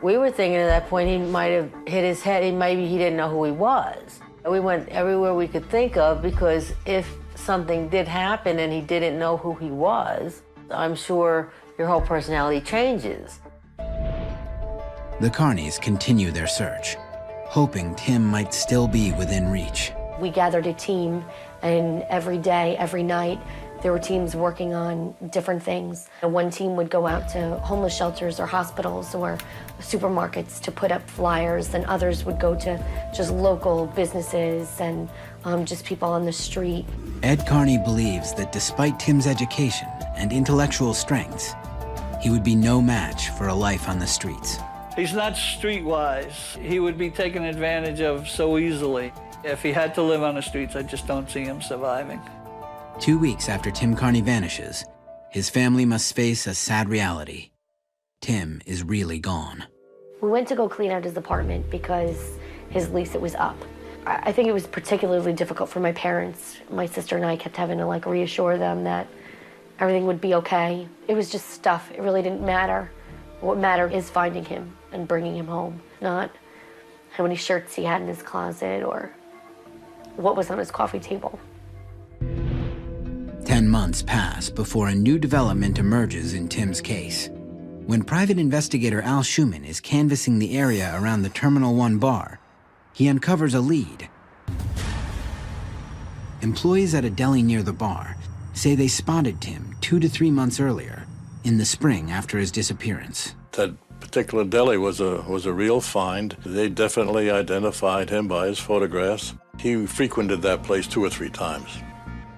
We were thinking at that point he might have hit his head. Maybe he didn't know who he was. We went everywhere we could think of, because if something did happen and he didn't know who he was, I'm sure your whole personality changes. The Carneys continue their search, hoping Tim might still be within reach. We gathered a team, and every day, every night, there were teams working on different things. One team would go out to homeless shelters or hospitals or supermarkets to put up flyers, and others would go to just local businesses and just people on the street. Ed Carney believes that despite Tim's education and intellectual strengths, he would be no match for a life on the streets. He's not streetwise. He would be taken advantage of so easily. If he had to live on the streets, I just don't see him surviving. 2 weeks after Tim Carney vanishes, his family must face a sad reality. Tim is really gone. We went to go clean out his apartment because his lease, it was up. I think it was particularly difficult for my parents. My sister and I kept having to reassure them that everything would be okay. It was just stuff. It really didn't matter. What mattered is finding him and bringing him home, not how many shirts he had in his closet or what was on his coffee table. 10 months pass before a new development emerges in Tim's case. When private investigator Al Schumann is canvassing the area around the Terminal 1 bar, he uncovers a lead. Employees at a deli near the bar say they spotted Tim 2 to 3 months earlier, in the spring after his disappearance. That particular deli was a real find. They definitely identified him by his photographs. He frequented that place 2 or 3 times.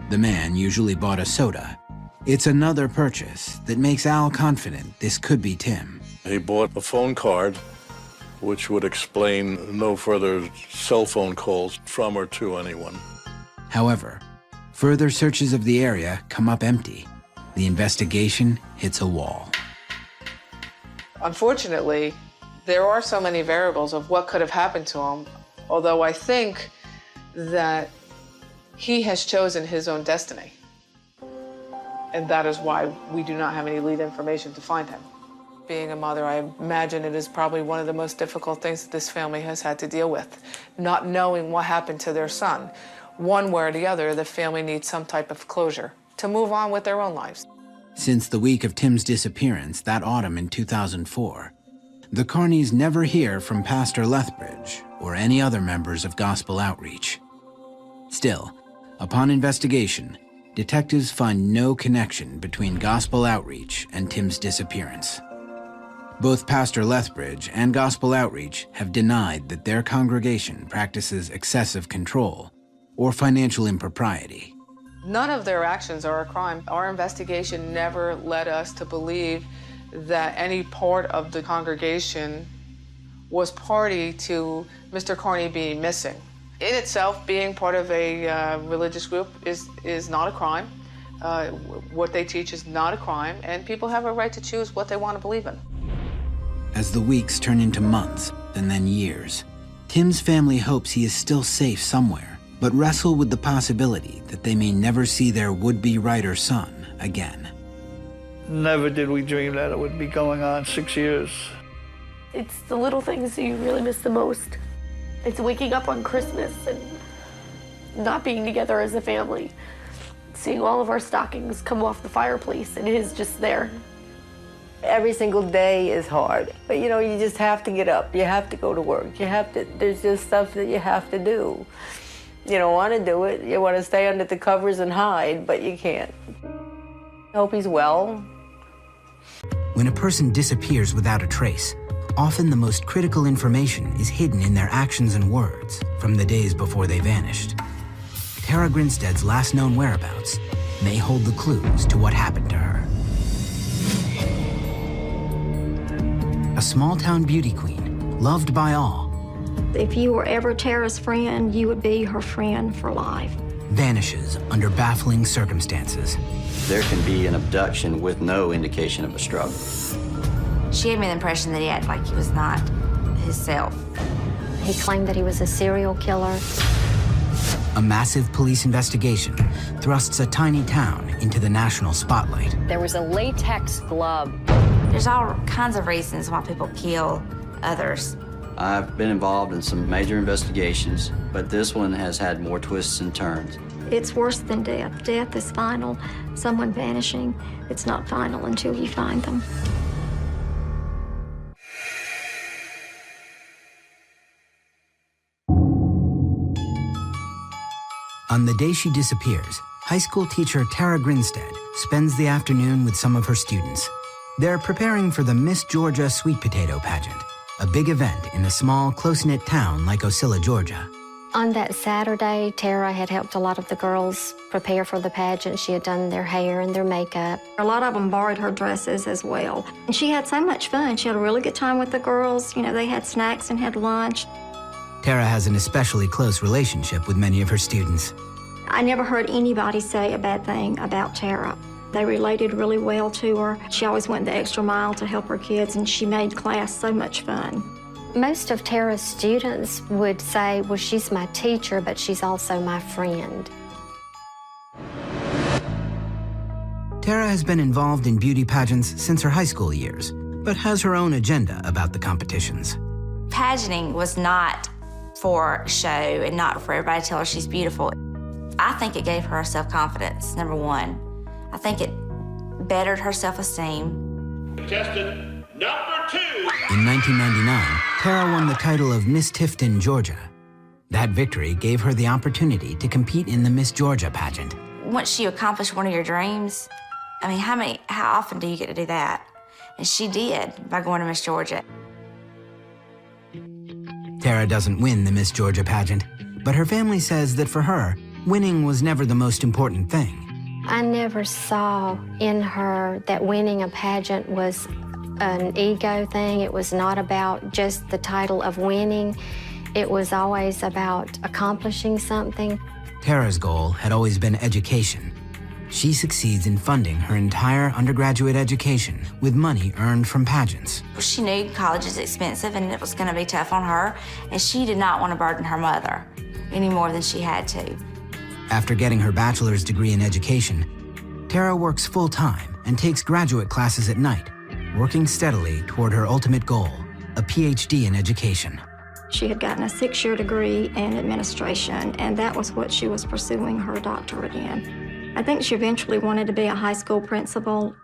The man usually bought a soda. It's another purchase that makes Al confident this could be Tim. He bought a phone card which would explain no further cell phone calls from or to anyone. However, further searches of the area come up empty. The investigation hits a wall. Unfortunately, there are so many variables of what could have happened to him, although I think that he has chosen his own destiny. And that is why we do not have any lead information to find him. Being a mother, I imagine it is probably one of the most difficult things that this family has had to deal with, not knowing what happened to their son. One way or the other, the family needs some type of closure to move on with their own lives. Since the week of Tim's disappearance that autumn in 2004, the Carneys never hear from Pastor Lethbridge or any other members of Gospel Outreach. Still, upon investigation, detectives find no connection between Gospel Outreach and Tim's disappearance. Both Pastor Lethbridge and Gospel Outreach have denied that their congregation practices excessive control or financial impropriety. None of their actions are a crime. Our investigation never led us to believe that any part of the congregation was party to Mr. Carney being missing. In itself, being part of a religious group is not a crime. What they teach is not a crime, and people have a right to choose what they want to believe in. As the weeks turn into months and then years, Tim's family hopes he is still safe somewhere, but wrestle with the possibility that they may never see their would-be writer son again. Never did we dream that it would be going on 6 years. It's the little things that you really miss the most. It's waking up on Christmas and not being together as a family. Seeing all of our stockings come off the fireplace and his just there. Every single day is hard, but you know, you just have to get up. You have to go to work. There's just stuff that you have to do. You don't want to do it. You want to stay under the covers and hide, but you can't. I hope he's well. When a person disappears without a trace, often the most critical information is hidden in their actions and words from the days before they vanished. Tara Grinstead's last known whereabouts may hold the clues to what happened to her. A small-town beauty queen, loved by all. If you were ever Tara's friend, you would be her friend for life. Vanishes under baffling circumstances. There can be an abduction with no indication of a struggle. She gave me the impression that he acted like he was not himself. He claimed that he was a serial killer. A massive police investigation thrusts a tiny town into the national spotlight. There was a latex glove. There's all kinds of reasons why people kill others. I've been involved in some major investigations, but this one has had more twists and turns. It's worse than death. Death is final. Someone vanishing, it's not final until you find them. On the day she disappears, high school teacher Tara Grinstead spends the afternoon with some of her students. They're preparing for the Miss Georgia Sweet Potato Pageant, a big event in a small, close-knit town like Ocilla, Georgia. On that Saturday, Tara had helped a lot of the girls prepare for the pageant. She had done their hair and their makeup. A lot of them borrowed her dresses as well. And she had so much fun. She had a really good time with the girls. You know, they had snacks and had lunch. Tara has an especially close relationship with many of her students. I never heard anybody say a bad thing about Tara. They related really well to her. She always went the extra mile to help her kids, and she made class so much fun. Most of Tara's students would say, well, she's my teacher, but she's also my friend. Tara has been involved in beauty pageants since her high school years, but has her own agenda about the competitions. Pageanting was not for show and not for everybody to tell her she's beautiful. I think it gave her self-confidence, number one. I think it bettered her self-esteem. Contestant number 2. In 1999, Tara won the title of Miss Tifton, Georgia. That victory gave her the opportunity to compete in the Miss Georgia pageant. Once you accomplish one of your dreams, I mean, how often do you get to do that? And she did by going to Miss Georgia. Tara doesn't win the Miss Georgia pageant, but her family says that for her, winning was never the most important thing. I never saw in her that winning a pageant was an ego thing. It was not about just the title of winning. It was always about accomplishing something. Tara's goal had always been education. She succeeds in funding her entire undergraduate education with money earned from pageants. She knew college is expensive and it was going to be tough on her, and she did not want to burden her mother any more than she had to. After getting her bachelor's degree in education, Tara works full-time and takes graduate classes at night, working steadily toward her ultimate goal, a PhD in education. She had gotten a 6-year degree in administration, and that was what she was pursuing her doctorate in. I think she eventually wanted to be a high school principal.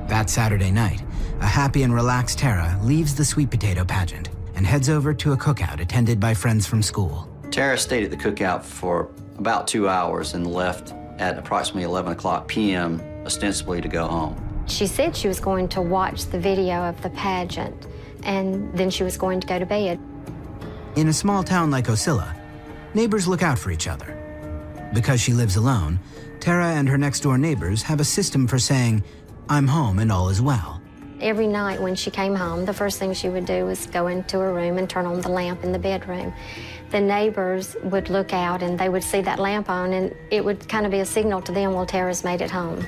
That Saturday night, a happy and relaxed Tara leaves the sweet potato pageant and heads over to a cookout attended by friends from school. Tara stayed at the cookout for about 2 hours and left at approximately 11 o'clock p.m., ostensibly to go home. She said she was going to watch the video of the pageant, and then she was going to go to bed. In a small town like Ocilla, neighbors look out for each other. Because she lives alone, Tara and her next-door neighbors have a system for saying, "I'm home and all is well." Every night when she came home, the first thing she would do was go into her room and turn on the lamp in the bedroom. The neighbors would look out and they would see that lamp on, and it would kind of be a signal to them, well, Tara's made it home.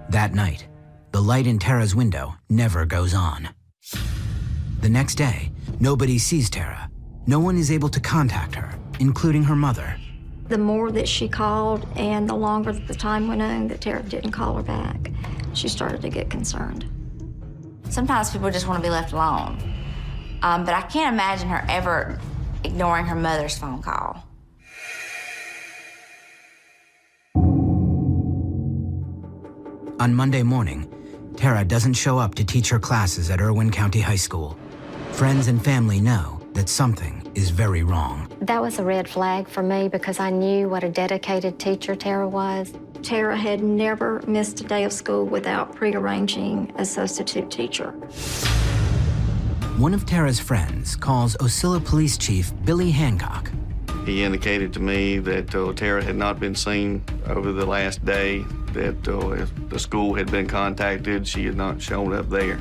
That night, the light in Tara's window never goes on. The next day, nobody sees Tara. No one is able to contact her, including her mother. The more that she called and the longer the time went on that Tara didn't call her back, she started to get concerned. Sometimes people just want to be left alone. But I can't imagine her ever ignoring her mother's phone call. On Monday morning, Tara doesn't show up to teach her classes at Irwin County High School. Friends and family know that something is very wrong. That was a red flag for me because I knew what a dedicated teacher Tara was. Tara had never missed a day of school without prearranging a substitute teacher. One of Tara's friends calls Ocilla Police Chief Billy Hancock. He indicated to me that Tara had not been seen over the last day, that the school had been contacted. She had not shown up there.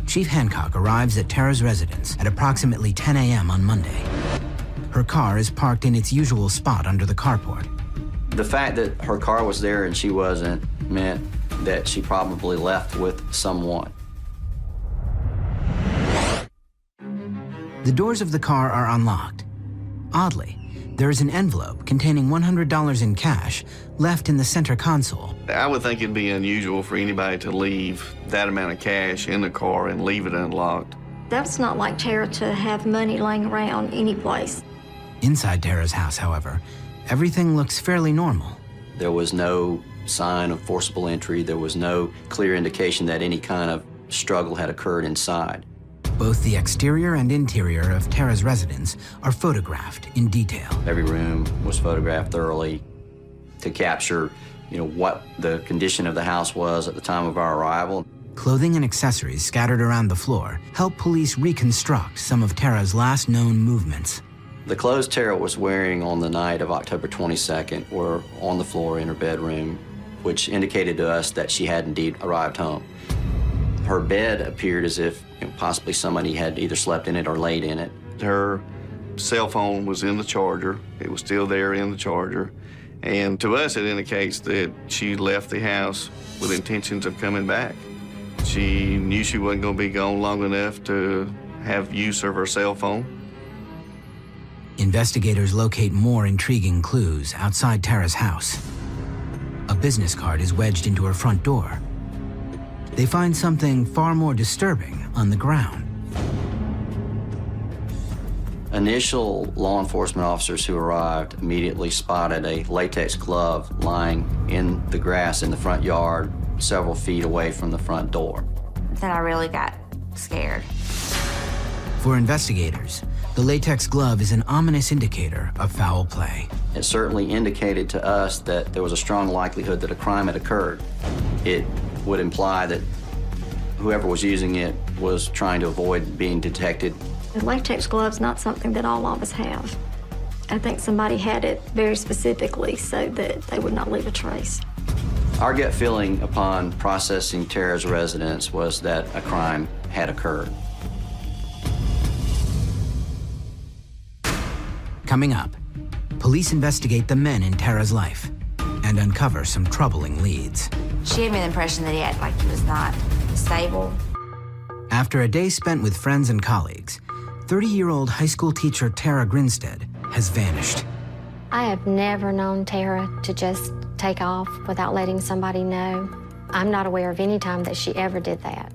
Chief Hancock arrives at Tara's residence at approximately 10 a.m. on Monday. Her car is parked in its usual spot under the carport. The fact that her car was there and she wasn't meant that she probably left with someone. The doors of the car are unlocked. Oddly, there is an envelope containing $100 in cash left in the center console. I would think it'd be unusual for anybody to leave that amount of cash in the car and leave it unlocked. That's not like Tara to have money laying around any place. Inside Tara's house, however, everything looks fairly normal. There was no sign of forcible entry. There was no clear indication that any kind of struggle had occurred inside. Both the exterior and interior of Tara's residence are photographed in detail. Every room was photographed thoroughly to capture, what the condition of the house was at the time of our arrival. Clothing and accessories scattered around the floor help police reconstruct some of Tara's last known movements. The clothes Tara was wearing on the night of October 22nd were on the floor in her bedroom, which indicated to us that she had indeed arrived home. Her bed appeared as if possibly somebody had either slept in it or laid in it. Her cell phone was in the charger. It was still there in the charger. And to us, it indicates that she left the house with intentions of coming back. She knew she wasn't going to be gone long enough to have use of her cell phone. Investigators locate more intriguing clues outside Tara's house. A business card is wedged into her front door. They find something far more disturbing on the ground. Initial law enforcement officers who arrived immediately spotted a latex glove lying in the grass in the front yard, several feet away from the front door. Then I really got scared. For investigators, the latex glove is an ominous indicator of foul play. It certainly indicated to us that there was a strong likelihood that a crime had occurred. It would imply that whoever was using it was trying to avoid being detected. The latex glove's not something that all of us have. I think somebody had it very specifically so that they would not leave a trace. Our gut feeling upon processing Tara's residence was that a crime had occurred. Coming up, police investigate the men in Tara's life and uncover some troubling leads. She gave me the impression that he acted like he was not stable. After a day spent with friends and colleagues, 30-year-old high school teacher Tara Grinstead has vanished. I have never known Tara to just take off without letting somebody know. I'm not aware of any time that she ever did that.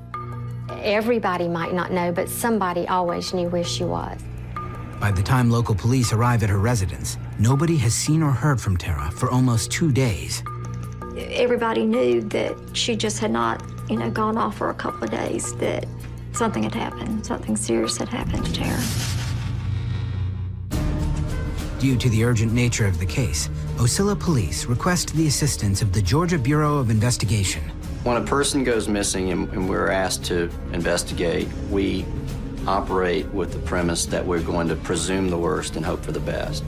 Everybody might not know, but somebody always knew where she was. By the time local police arrive at her residence, nobody has seen or heard from Tara for almost 2 days. Everybody knew that she just had not, gone off for a couple of days, that something had happened, something serious had happened to Tara. Due to the urgent nature of the case, Ocilla Police request the assistance of the Georgia Bureau of Investigation. When a person goes missing and we're asked to investigate, we operate with the premise that we're going to presume the worst and hope for the best.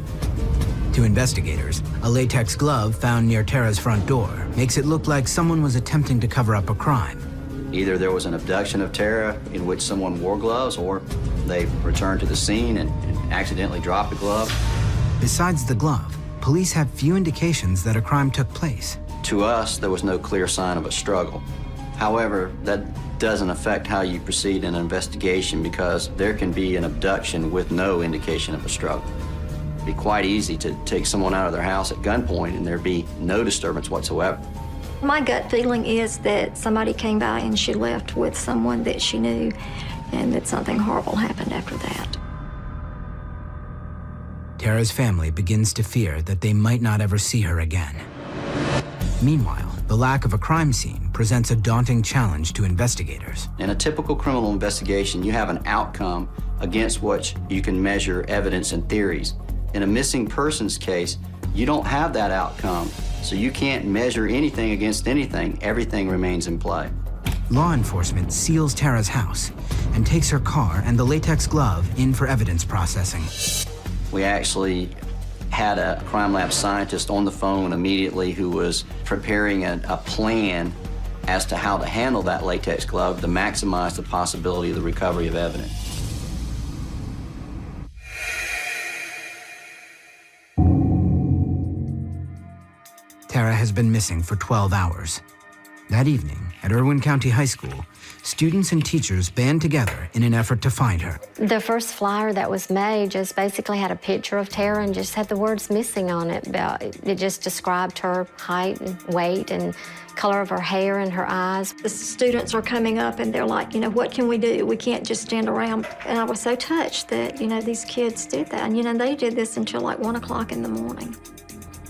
To investigators, a latex glove found near Tara's front door makes it look like someone was attempting to cover up a crime. Either there was an abduction of Tara in which someone wore gloves, or they returned to the scene and accidentally dropped the glove. Besides the glove, police have few indications that a crime took place. To us, there was no clear sign of a struggle. However, that doesn't affect how you proceed in an investigation, because there can be an abduction with no indication of a struggle. It'd be quite easy to take someone out of their house at gunpoint and there'd be no disturbance whatsoever. My gut feeling is that somebody came by and she left with someone that she knew, and that something horrible happened after that. Tara's family begins to fear that they might not ever see her again. Meanwhile, the lack of a crime scene presents a daunting challenge to investigators. In a typical criminal investigation, you have an outcome against which you can measure evidence and theories. In a missing persons case, you don't have that outcome, so you can't measure anything against anything. Everything remains in play. Law enforcement seals Tara's house and takes her car and the latex glove in for evidence processing. We actually had a crime lab scientist on the phone immediately who was preparing a plan as to how to handle that latex glove to maximize the possibility of the recovery of evidence. Tara has been missing for 12 hours. That evening, at Irwin County High School, students and teachers band together in an effort to find her. The first flyer that was made just basically had a picture of Tara and just had the words missing on it. It just described her height and weight and color of her hair and her eyes. The students are coming up and they're like, what can we do? We can't just stand around. And I was so touched that, these kids did that. And, they did this until like 1 o'clock in the morning.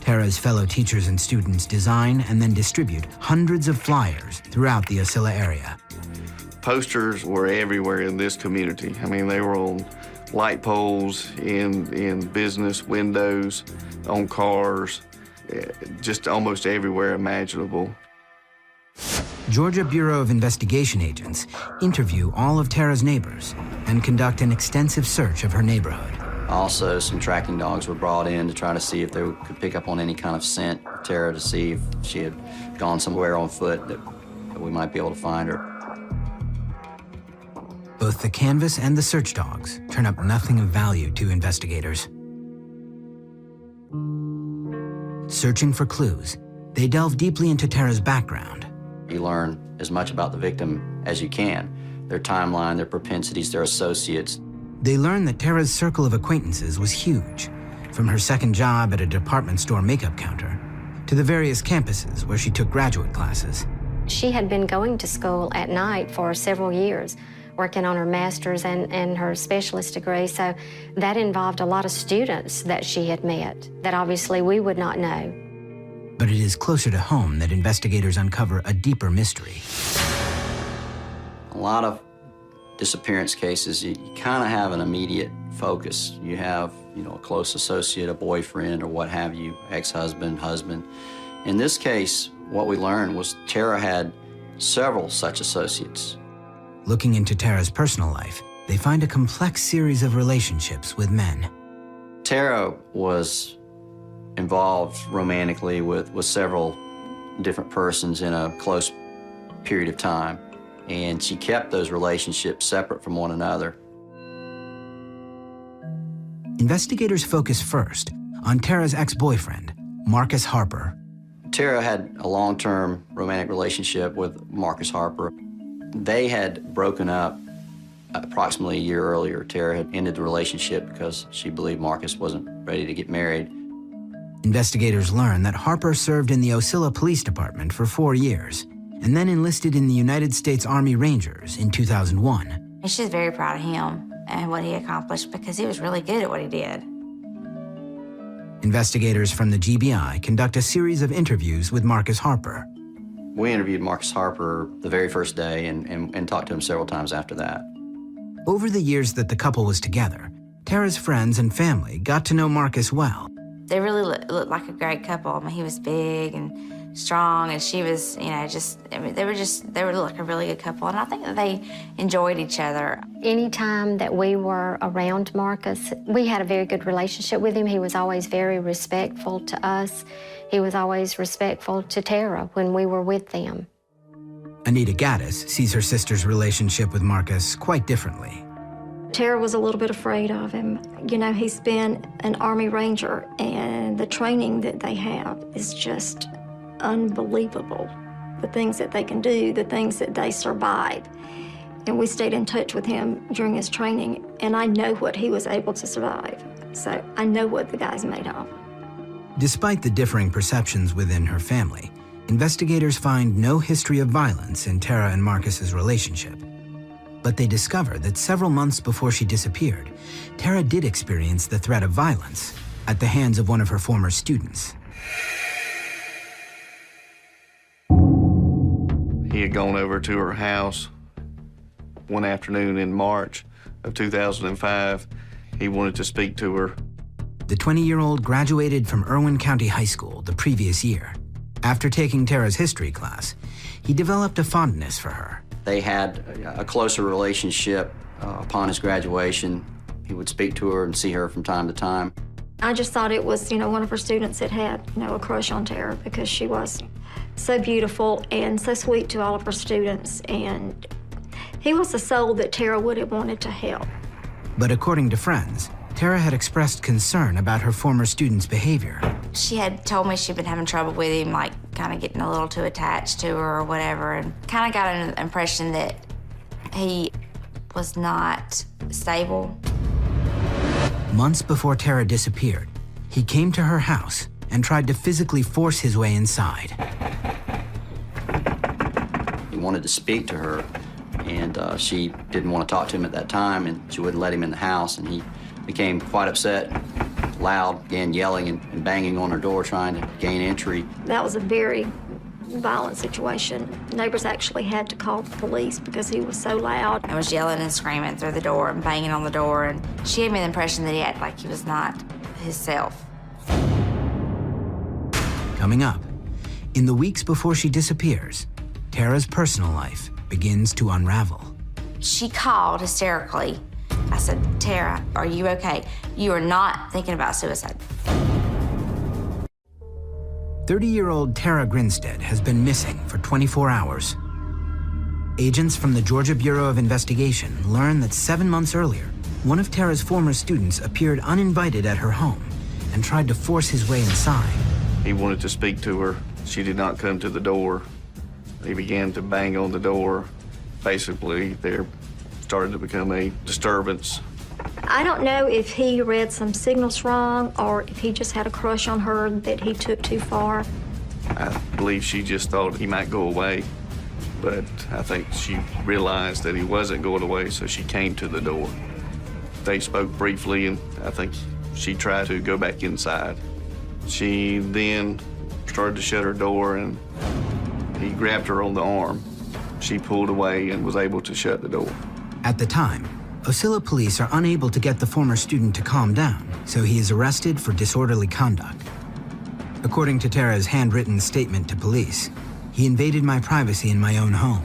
Tara's fellow teachers and students design and then distribute hundreds of flyers throughout the Ocilla area. Posters were everywhere in this community. I mean, they were on light poles, in business windows, on cars, just almost everywhere imaginable. Georgia Bureau of Investigation agents interview all of Tara's neighbors and conduct an extensive search of her neighborhood. Also, some tracking dogs were brought in to try to see if they could pick up on any kind of scent of Tara, to see if she had gone somewhere on foot that we might be able to find her. Both the canvas and the search dogs turn up nothing of value to investigators. Searching for clues, they delve deeply into Tara's background. You learn as much about the victim as you can, their timeline, their propensities, their associates. They learn that Tara's circle of acquaintances was huge, from her second job at a department store makeup counter to the various campuses where she took graduate classes. She had been going to school at night for several years, working on her master's and her specialist degree, so that involved a lot of students that she had met that obviously we would not know. But it is closer to home that investigators uncover a deeper mystery. A lot of disappearance cases, you kind of have an immediate focus. You have, a close associate, a boyfriend, or what have you, ex-husband, husband. In this case, what we learned was Tara had several such associates. Looking into Tara's personal life, they find a complex series of relationships with men. Tara was involved romantically with several different persons in a close period of time, and she kept those relationships separate from one another. Investigators focus first on Tara's ex-boyfriend, Marcus Harper. Tara had a long-term romantic relationship with Marcus Harper. They had broken up approximately a year earlier. Tara had ended the relationship because she believed Marcus wasn't ready to get married. Investigators learn that Harper served in the Ocilla Police Department for 4 years and then enlisted in the United States Army Rangers in 2001. And she's very proud of him and what he accomplished because he was really good at what he did. Investigators from the GBI conduct a series of interviews with Marcus Harper. We interviewed Marcus Harper the very first day and talked to him several times after that. Over the years that the couple was together, Tara's friends and family got to know Marcus well. They really looked like a great couple. I mean, he was big and strong, and she was, you know, they were like a really good couple, and I think that they enjoyed each other. Anytime that we were around Marcus, we had a very good relationship with him. He was always very respectful to us. He was always respectful to Tara when we were with them. Anita Gaddis sees her sister's relationship with Marcus quite differently. Tara was a little bit afraid of him. You know, he's been an Army Ranger, and the training that they have is just unbelievable. The things that they can do, the things that they survive. And we stayed in touch with him during his training, and I know what he was able to survive. So I know what the guy's made of. Despite the differing perceptions within her family, investigators find no history of violence in Tara and Marcus's relationship. But they discover that several months before she disappeared, Tara did experience the threat of violence at the hands of one of her former students. He had gone over to her house one afternoon in March of 2005. He wanted to speak to her. The 20-year-old graduated from Irwin County High School the previous year. After taking Tara's history class, he developed a fondness for her. They had a closer relationship upon his graduation. He would speak to her and see her from time to time. I just thought it was, you know, one of her students that had, you know, a crush on Tara because she was so beautiful and so sweet to all of her students, and he was a soul that Tara would have wanted to help. But according to friends, Tara had expressed concern about her former student's behavior. She had told me she'd been having trouble with him, like kind of getting a little too attached to her or whatever, and kind of got an impression that he was not stable. Months before Tara disappeared, he came to her house and tried to physically force his way inside. He wanted to speak to her, and she didn't want to talk to him at that time, and she wouldn't let him in the house, and he became quite upset, loud, began yelling and banging on her door, trying to gain entry. That was a very violent situation. Neighbors actually had to call the police because he was so loud. I was yelling and screaming through the door and banging on the door, and she gave me the impression that he acted like he was not himself. Coming up, in the weeks before she disappears, Tara's personal life begins to unravel. She called hysterically. I said, Tara, are you okay? You are not thinking about suicide. 30-year-old Tara Grinstead has been missing for 24 hours. Agents from the Georgia Bureau of Investigation learn that 7 months earlier, one of Tara's former students appeared uninvited at her home and tried to force his way inside. He wanted to speak to her. She did not come to the door. He began to bang on the door. Basically, there started to become a disturbance. I don't know if he read some signals wrong or if he just had a crush on her that he took too far. I believe she just thought he might go away, but I think she realized that he wasn't going away, so she came to the door. They spoke briefly, and I think she tried to go back inside. She then started to shut her door, and he grabbed her on the arm. She pulled away and was able to shut the door. At the time, Ocilla police are unable to get the former student to calm down, so he is arrested for disorderly conduct. According to Tara's handwritten statement to police, he invaded my privacy in my own home.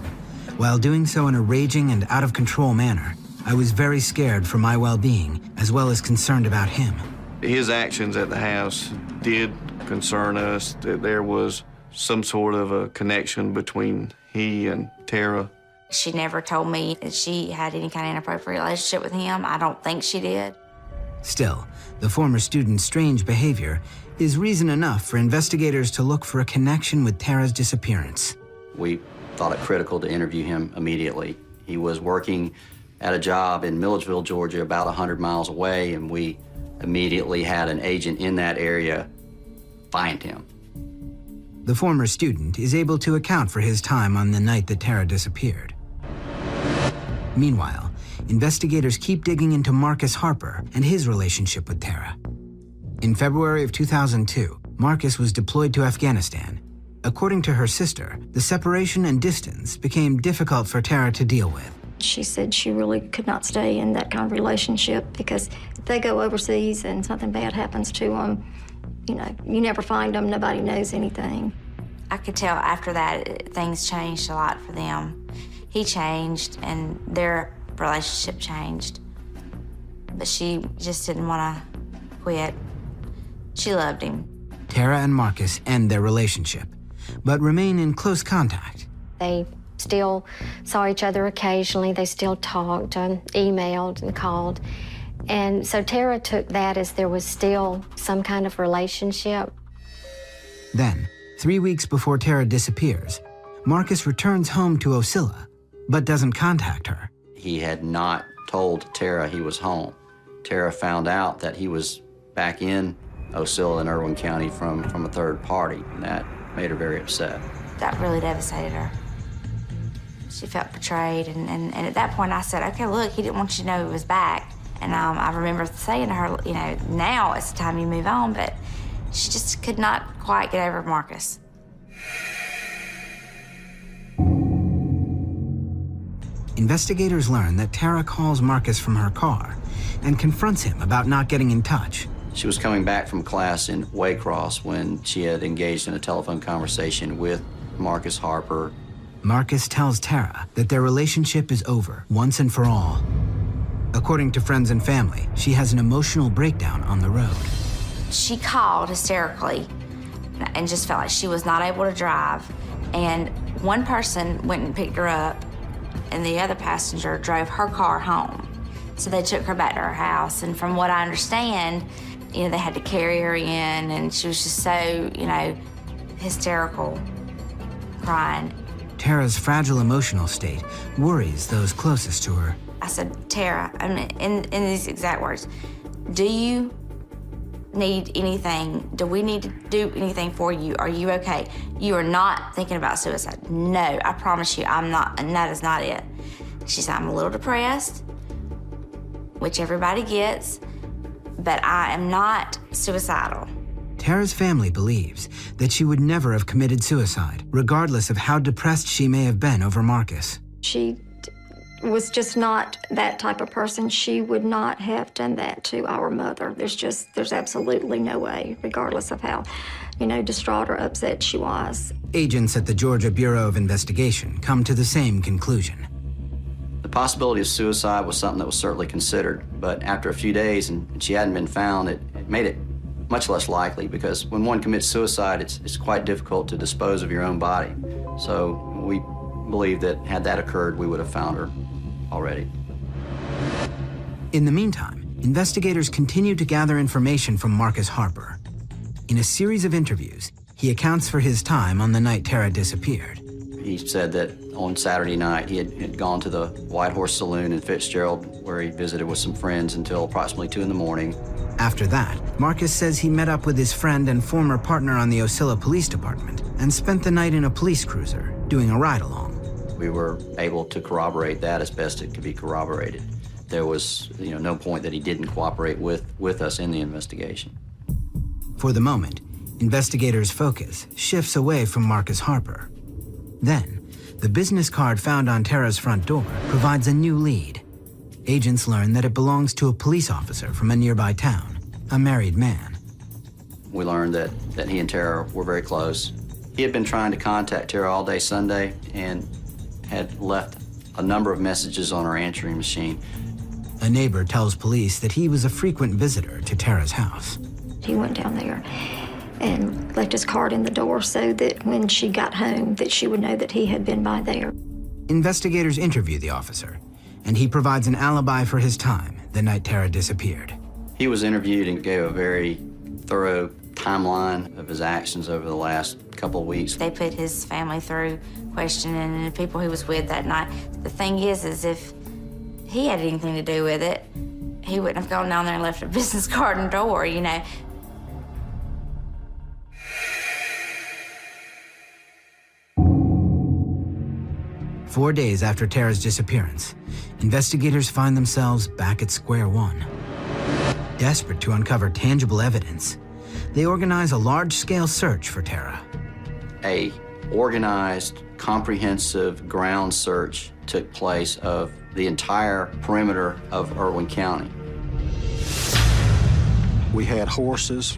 While doing so in a raging and out-of-control manner, I was very scared for my well-being, as well as concerned about him. His actions at the house did concern us, that there was some sort of a connection between he and Tara. She never told me that she had any kind of inappropriate relationship with him. I don't think she did. Still, the former student's strange behavior is reason enough for investigators to look for a connection with Tara's disappearance. We thought it critical to interview him immediately. He was working at a job in Milledgeville, Georgia, about 100 miles away, and we immediately had an agent in that area find him. The former student is able to account for his time on the night that Tara disappeared. Meanwhile, investigators keep digging into Marcus Harper and his relationship with Tara. In February of 2002, Marcus was deployed to Afghanistan. According to her sister, the separation and distance became difficult for Tara to deal with. She said she really could not stay in that kind of relationship because if they go overseas and something bad happens to them, you know, you never find them, nobody knows anything. I could tell after that things changed a lot for them. He changed and their relationship changed. But she just didn't want to quit. She loved him. Tara and Marcus end their relationship, but remain in close contact. They still saw each other occasionally. They still talked and emailed and called. And so Tara took that as there was still some kind of relationship. Then, 3 weeks before Tara disappears, Marcus returns home to Ocilla, but doesn't contact her. He had not told Tara he was home. Tara found out that he was back in Ocilla in Irwin County from a third party, and that made her very upset. That really devastated her. She felt betrayed, and at that point I said, okay, look, he didn't want you to know he was back. And I remember saying to her, you know, now it's the time you move on, but she just could not quite get over Marcus. Investigators learn that Tara calls Marcus from her car and confronts him about not getting in touch. She was coming back from class in Waycross when she had engaged in a telephone conversation with Marcus Harper. Marcus tells Tara that their relationship is over once and for all. According to friends and family, she has an emotional breakdown on the road. She called hysterically and just felt like she was not able to drive. And one person went and picked her up, and the other passenger drove her car home. So they took her back to her house, and from what I understand, you know, they had to carry her in, and she was just so, you know, hysterical, crying. Tara's fragile emotional state worries those closest to her. I said, Tara, I mean, in these exact words, do you need anything? Do we need to do anything for you? Are you okay? You are not thinking about suicide. No, I promise you, I'm not, and that is not it. She said, I'm a little depressed, which everybody gets, but I am not suicidal. Tara's family believes that she would never have committed suicide, regardless of how depressed she may have been over Marcus. She was just not that type of person. She would not have done that to our mother. There's absolutely no way, regardless of how, you know, distraught or upset she was. Agents at the Georgia Bureau of Investigation come to the same conclusion. The possibility of suicide was something that was certainly considered, but after a few days and she hadn't been found, it made it much less likely, because when one commits suicide, it's quite difficult to dispose of your own body. So we believe that had that occurred, we would have found her already. In the meantime, investigators continue to gather information from Marcus Harper. In a series of interviews, he accounts for his time on the night Tara disappeared. He said that on Saturday night he had gone to the White Horse Saloon in Fitzgerald, where he visited with some friends until approximately 2 in the morning. After that, Marcus says he met up with his friend and former partner on the Ocilla Police Department and spent the night in a police cruiser, doing a ride-along. We were able to corroborate that as best it could be corroborated. There was, no point that he didn't cooperate with us in the investigation. For the moment, investigators' focus shifts away from Marcus Harper. Then, the business card found on Tara's front door provides a new lead. Agents learn that it belongs to a police officer from a nearby town, a married man. We learned that he and Tara were very close. He had been trying to contact Tara all day Sunday and had left a number of messages on her answering machine. A neighbor tells police that he was a frequent visitor to Tara's house. He went down there and left his card in the door so that when she got home that she would know that he had been by there. Investigators interview the officer, and he provides an alibi for his time the night Tara disappeared. He was interviewed and gave a very thorough timeline of his actions over the last couple of weeks. They put his family through questioning and the people he was with that night. The thing is if he had anything to do with it, he wouldn't have gone down there and left a business card and door, you know. Four days after Tara's disappearance, investigators find themselves back at square one. Desperate to uncover tangible evidence, they organize a large-scale search for Tara. A organized, comprehensive ground search took place of the entire perimeter of Irwin County. We had horses,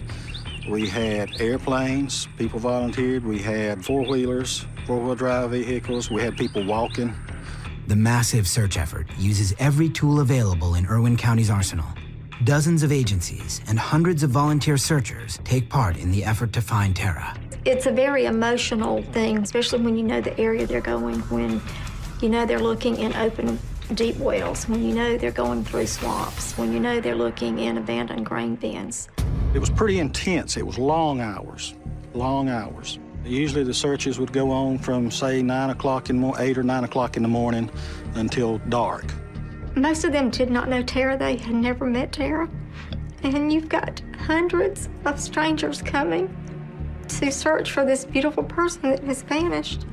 we had airplanes, people volunteered, we had four-wheelers, four-wheel drive vehicles, we had people walking. The massive search effort uses every tool available in Irwin County's arsenal. Dozens of agencies and hundreds of volunteer searchers take part in the effort to find Tara. It's a very emotional thing, especially when you know the area they're going, when you know they're looking in open, deep wells, when you know they're going through swamps, when you know they're looking in abandoned grain bins. It was pretty intense. It was long hours, long hours. Usually the searches would go on from, say, 9 o'clock in the morning, 8 or 9 o'clock in the morning until dark. Most of them did not know Tara. They had never met Tara. And you've got hundreds of strangers coming to search for this beautiful person that has vanished.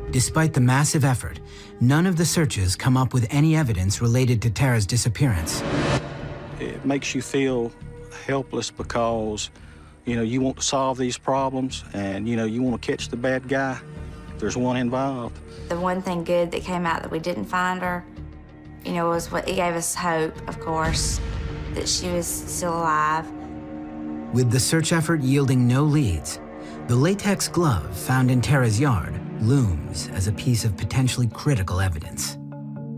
Despite the massive effort, none of the searches come up with any evidence related to Tara's disappearance. It makes you feel helpless because, you know, you want to solve these problems and, you know, you want to catch the bad guy. There's one involved. The one thing good that came out that we didn't find her, you know, was what it gave us hope, of course, that she was still alive. With the search effort yielding no leads, the latex glove found in Tara's yard looms as a piece of potentially critical evidence.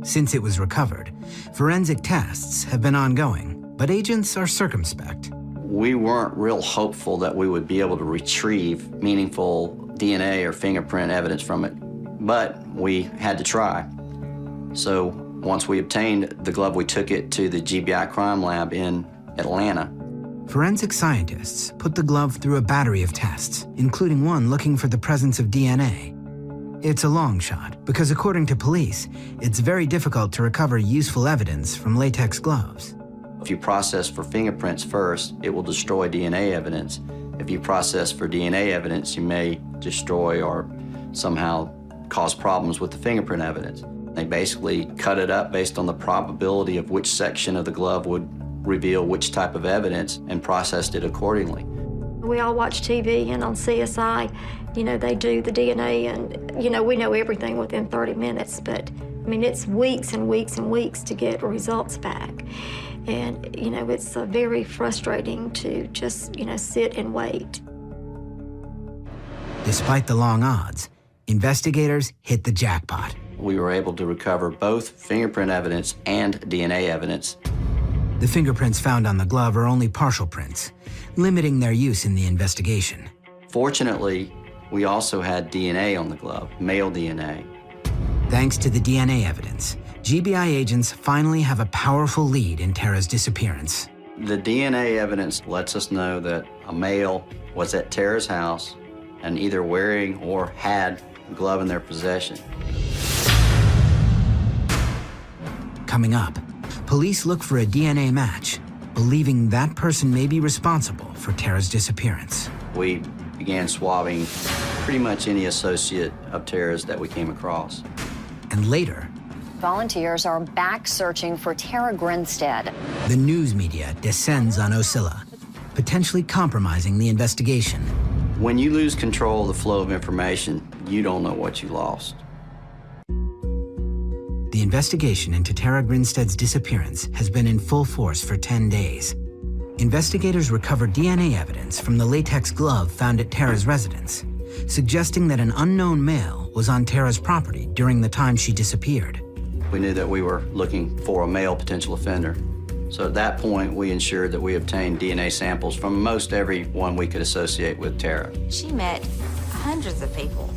Since it was recovered, forensic tests have been ongoing, but agents are circumspect. We weren't real hopeful that we would be able to retrieve meaningful DNA or fingerprint evidence from it, but we had to try. So once we obtained the glove, we took it to the GBI crime lab in Atlanta. Forensic scientists put the glove through a battery of tests, including one looking for the presence of DNA. It's a long shot, because according to police, it's very difficult to recover useful evidence from latex gloves. If you process for fingerprints first, it will destroy DNA evidence. If you process for DNA evidence, you may destroy or somehow cause problems with the fingerprint evidence. They basically cut it up based on the probability of which section of the glove would reveal which type of evidence and processed it accordingly. We all watch TV, and on CSI, you know, they do the DNA, and, you know, we know everything within 30 minutes, but, I mean, it's weeks and weeks and weeks to get results back. And, you know, it's very frustrating to just, you know, sit and wait. Despite the long odds, investigators hit the jackpot. We were able to recover both fingerprint evidence and DNA evidence. The fingerprints found on the glove are only partial prints, limiting their use in the investigation. Fortunately, we also had DNA on the glove, male DNA. Thanks to the DNA evidence, GBI agents finally have a powerful lead in Tara's disappearance. The DNA evidence lets us know that a male was at Tara's house and either wearing or had a glove in their possession. Coming up, police look for a DNA match, believing that person may be responsible for Tara's disappearance. We began swabbing pretty much any associate of Tara's that we came across. And later, volunteers are back searching for Tara Grinstead. The news media descends on Ocilla, potentially compromising the investigation. When you lose control of the flow of information, you don't know what you lost. The investigation into Tara Grinstead's disappearance has been in full force for 10 days. Investigators recovered DNA evidence from the latex glove found at Tara's residence, suggesting that an unknown male was on Tara's property during the time she disappeared. we knew that we were looking for a male potential offender. So at that point, we ensured that we obtained DNA samples from most everyone we could associate with Tara. She met hundreds of people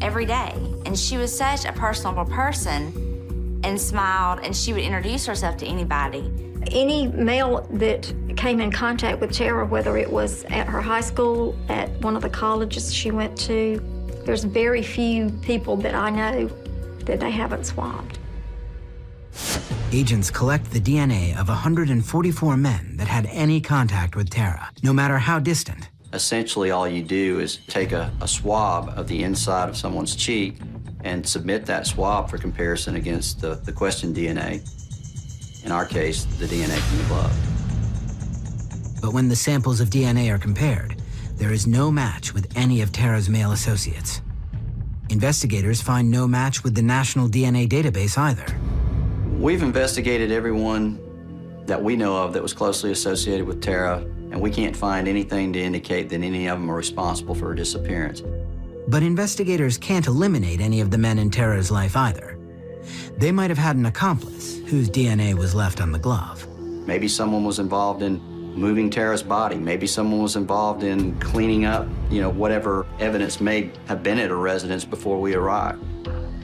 every day, and she was such a personable person and smiled, and she would introduce herself to anybody. Any male that came in contact with Tara, whether it was at her high school, at one of the colleges she went to, there's very few people that I know that they haven't swabbed. Agents collect the DNA of 144 men that had any contact with Tara, no matter how distant. Essentially, all you do is take a swab of the inside of someone's cheek and submit that swab for comparison against the questioned DNA. In our case, the DNA from the glove. But when the samples of DNA are compared, there is no match with any of Tara's male associates. Investigators find no match with the National DNA Database either. We've investigated everyone that we know of that was closely associated with Tara, and we can't find anything to indicate that any of them are responsible for her disappearance. But investigators can't eliminate any of the men in Tara's life either. They might have had an accomplice whose DNA was left on the glove. Maybe someone was involved in moving Tara's body. Maybe someone was involved in cleaning up, whatever evidence may have been at her residence before we arrived.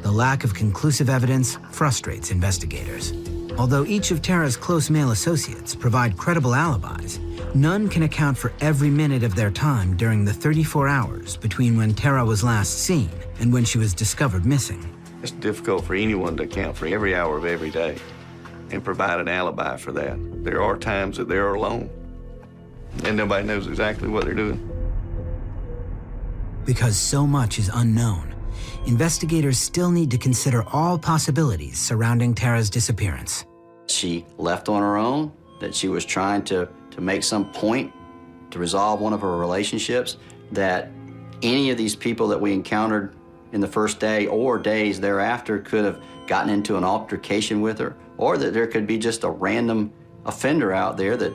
The lack of conclusive evidence frustrates investigators. Although each of Tara's close male associates provide credible alibis, none can account for every minute of their time during the 34 hours between when Tara was last seen and when she was discovered missing. It's difficult for anyone to account for every hour of every day and provide an alibi for that. There are times that they're alone and nobody knows exactly what they're doing. Because so much is unknown, investigators still need to consider all possibilities surrounding Tara's disappearance. She left on her own, that she was trying to make some point to resolve one of her relationships, that any of these people that we encountered in the first day or days thereafter could have gotten into an altercation with her, or that there could be just a random offender out there that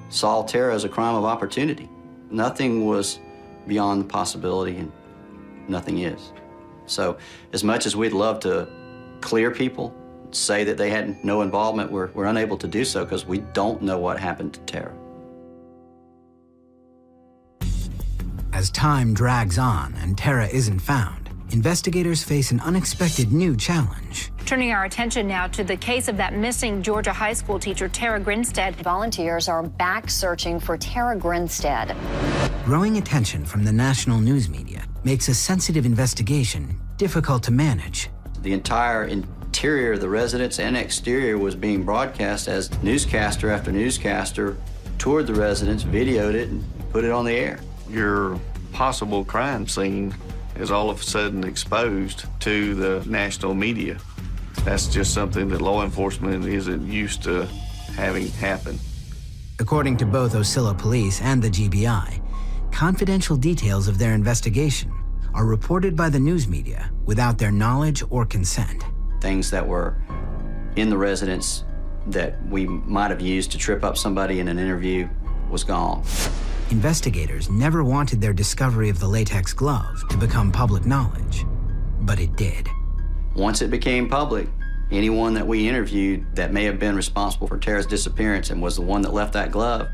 saw Tara as a crime of opportunity. Nothing was beyond the possibility, and nothing is. So as much as we'd love to clear people, say that they had no involvement, we're unable to do so because we don't know what happened to Tara. As time drags on and Tara isn't found, investigators face an unexpected new challenge. Turning our attention now to the case of that missing Georgia high school teacher, Tara Grinstead. Volunteers are back searching for Tara Grinstead. Growing attention from the national news media makes a sensitive investigation difficult to manage. The entire interior of the residence and exterior was being broadcast as newscaster after newscaster toured the residence, videoed it, and put it on the air. Your possible crime scene is all of a sudden exposed to the national media. That's just something that law enforcement isn't used to having happen. According to both Ocilla Police and the GBI, confidential details of their investigation are reported by the news media without their knowledge or consent. Things that were in the residence that we might have used to trip up somebody in an interview was gone. Investigators never wanted their discovery of the latex glove to become public knowledge, but it did. Once it became public, anyone that we interviewed that may have been responsible for Tara's disappearance and was the one that left that glove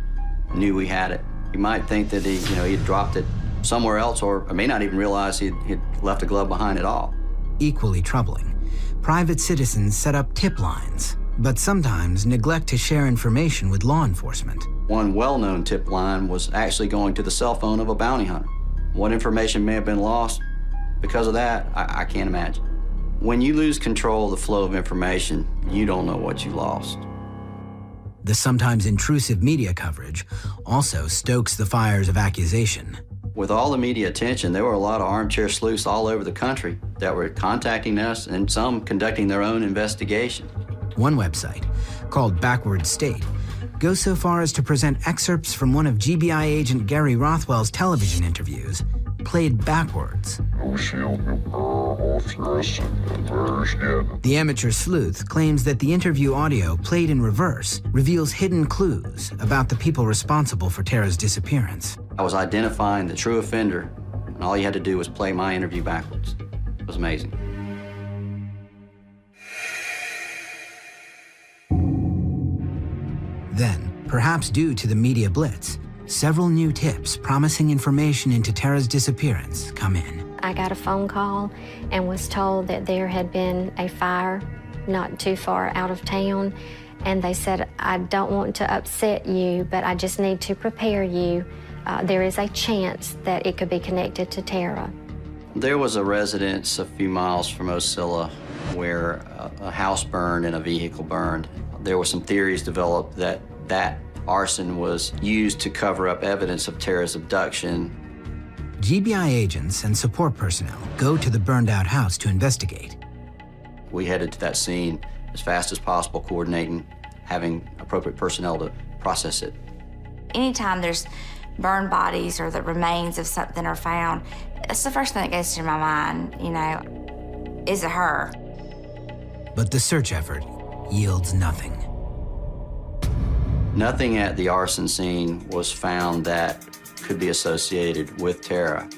knew we had it. You might think that he had dropped it somewhere else, or may not even realize he'd left a glove behind at all. Equally troubling, private citizens set up tip lines, but sometimes neglect to share information with law enforcement. One well-known tip line was actually going to the cell phone of a bounty hunter. What information may have been lost because of that, I can't imagine. When you lose control of the flow of information, you don't know what you lost. The sometimes intrusive media coverage also stokes the fires of accusation. With all the media attention, there were a lot of armchair sleuths all over the country that were contacting us and some conducting their own investigation. One website, called Backward State, goes so far as to present excerpts from one of GBI agent Gary Rothwell's television interviews, played backwards. The amateur sleuth claims that the interview audio played in reverse reveals hidden clues about the people responsible for Tara's disappearance. I was identifying the true offender, and all you had to do was play my interview backwards. It was amazing. Then, perhaps due to the media blitz, several new tips promising information into Tara's disappearance come in. I got a phone call and was told that there had been a fire not too far out of town. And they said, I don't want to upset you, but I just need to prepare you. There is a chance that it could be connected to Tara. There was a residence a few miles from Osceola where a house burned and a vehicle burned. There were some theories developed that that arson was used to cover up evidence of Tara's abduction. GBI agents and support personnel go to the burned-out house to investigate. We headed to that scene as fast as possible, coordinating, having appropriate personnel to process it. Anytime there's burned bodies or the remains of something are found, it's the first thing that goes through my mind, you know, is it her? But the search effort yields nothing. Nothing at the arson scene was found that could be associated with Tara.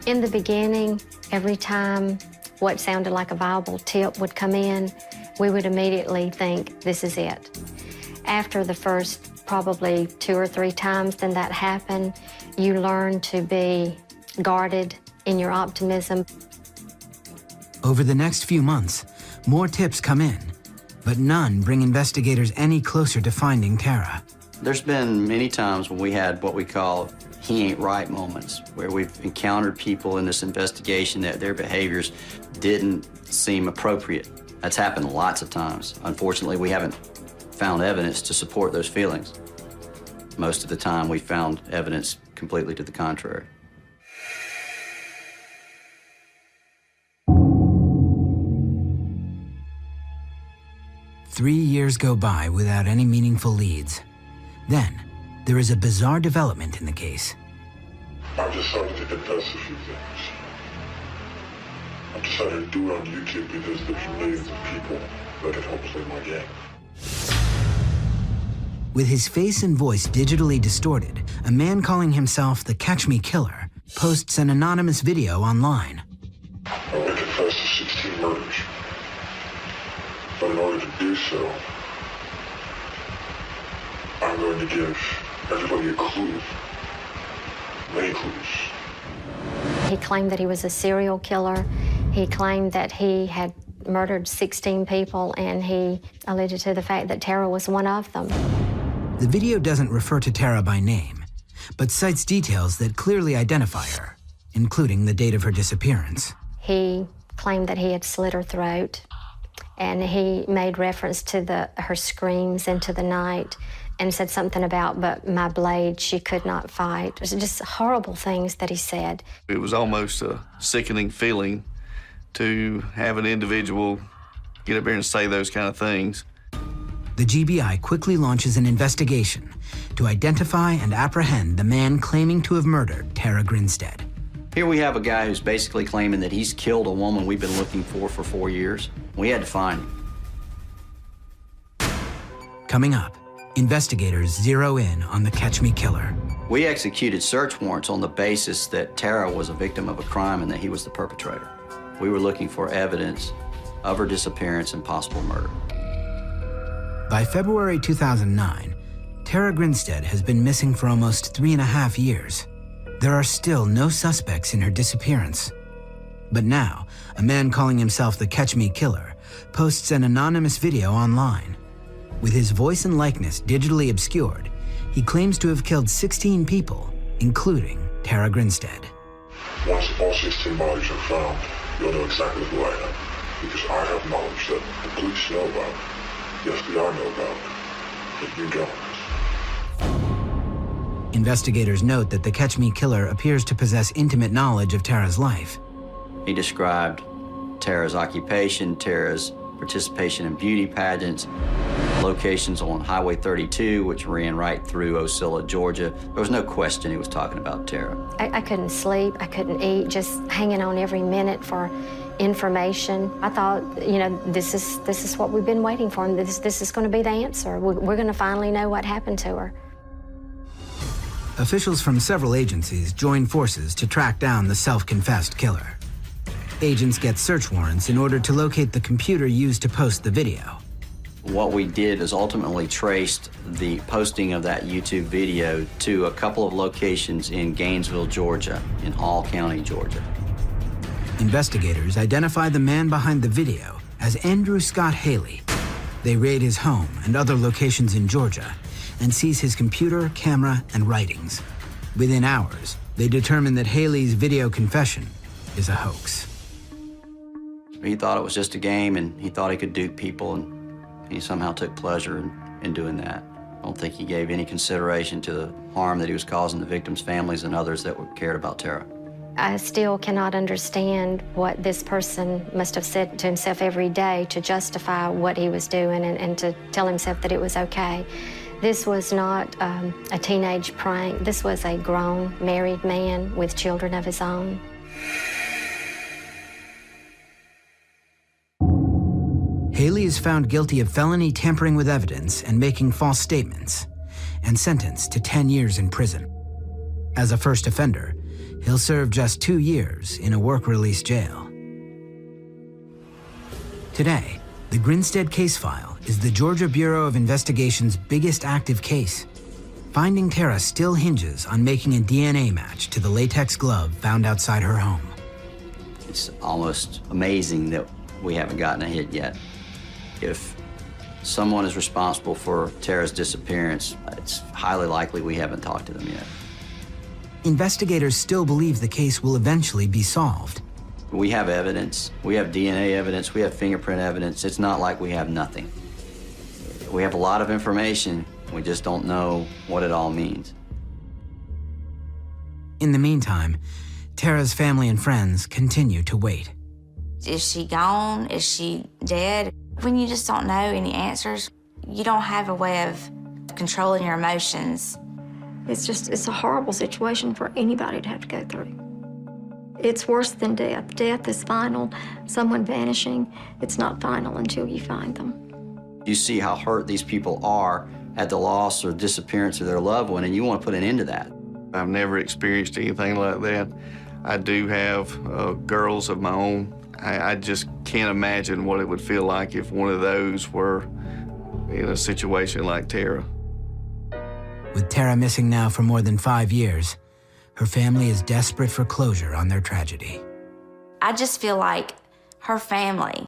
In the beginning, every time what sounded like a viable tip would come in, we would immediately think, this is it. After the first probably 2 or 3 times then that happened, you learn to be guarded in your optimism. Over the next few months, more tips come in, but none bring investigators any closer to finding Tara. There's been many times when we had what we call he ain't right moments, where we've encountered people in this investigation that their behaviors didn't seem appropriate. That's happened lots of times. Unfortunately, we haven't found evidence to support those feelings. Most of the time, we found evidence completely to the contrary. Three years go by without any meaningful leads. Then, there is a bizarre development in the case. I've decided to confess a few things. I've decided to do it on YouTube because there's millions of people that can help play my game. With his face and voice digitally distorted, a man calling himself the Catch Me Killer posts an anonymous video online. I want to confess to 16 murders. But in order to do so, I'm going to give everybody a clue. Many clues. He claimed that he was a serial killer. He claimed that he had murdered 16 people, and he alluded to the fact that Tara was one of them. The video doesn't refer to Tara by name, but cites details that clearly identify her, including the date of her disappearance. He claimed that he had slit her throat, and he made reference to her screams into the night and said something about, but my blade, she could not fight. It was just horrible things that he said. It was almost a sickening feeling to have an individual get up there and say those kind of things. The GBI quickly launches an investigation to identify and apprehend the man claiming to have murdered Tara Grinstead. Here we have a guy who's basically claiming that he's killed a woman we've been looking for 4 years. We had to find him. Coming up, investigators zero in on the Catch Me Killer. We executed search warrants on the basis that Tara was a victim of a crime and that he was the perpetrator. We were looking for evidence of her disappearance and possible murder. By February 2009, Tara Grinstead has been missing for almost 3.5 years. There are still no suspects in her disappearance. But now, a man calling himself the Catch Me Killer posts an anonymous video online. With his voice and likeness digitally obscured, he claims to have killed 16 people, including Tara Grinstead. Once all 16 bodies are found, you'll know exactly who I am, because I have knowledge that the police know about, the FBI know about, but you don't. Investigators note that the Catch Me Killer appears to possess intimate knowledge of Tara's life. He described Tara's occupation, Tara's participation in beauty pageants, locations on Highway 32, which ran right through Osceola, Georgia. There was no question he was talking about Tara. I couldn't sleep, I couldn't eat, just hanging on every minute for information. I thought, you know, this is what we've been waiting for, and this is going to be the answer. We're going to finally know what happened to her. Officials from several agencies join forces to track down the self-confessed killer. Agents get search warrants in order to locate the computer used to post the video. What we did is ultimately traced the posting of that YouTube video to a couple of locations in Gainesville, Georgia, in Hall County, Georgia. Investigators identify the man behind the video as Andrew Scott Haley. They raid his home and other locations in Georgia and seize his computer, camera, and writings. Within hours, they determine that Haley's video confession is a hoax. He thought it was just a game, and he thought he could dupe people, and he somehow took pleasure in doing that. I don't think he gave any consideration to the harm that he was causing the victims' families and others that cared about Tara. I still cannot understand what this person must have said to himself every day to justify what he was doing and to tell himself that it was okay. This was not a teenage prank. This was a grown, married man with children of his own. Haley is found guilty of felony tampering with evidence and making false statements, and sentenced to 10 years in prison. As a first offender, he'll serve just 2 years in a work-release jail. Today, the Grinstead case file is the Georgia Bureau of Investigation's biggest active case. Finding Tara still hinges on making a DNA match to the latex glove found outside her home. It's almost amazing that we haven't gotten a hit yet. If someone is responsible for Tara's disappearance, it's highly likely we haven't talked to them yet. Investigators still believe the case will eventually be solved. We have evidence. We have DNA evidence. We have fingerprint evidence. It's not like we have nothing. We have a lot of information. We just don't know what it all means. In the meantime, Tara's family and friends continue to wait. Is she gone? Is she dead? When you just don't know any answers, you don't have a way of controlling your emotions. It's a horrible situation for anybody to have to go through. It's worse than death. Death is final. Someone vanishing, it's not final until you find them. You see how hurt these people are at the loss or disappearance of their loved one, and you want to put an end to that. I've never experienced anything like that. I do have girls of my own. I just can't imagine what it would feel like if one of those were in a situation like Tara. With Tara missing now for more than 5 years, her family is desperate for closure on their tragedy. I just feel like her family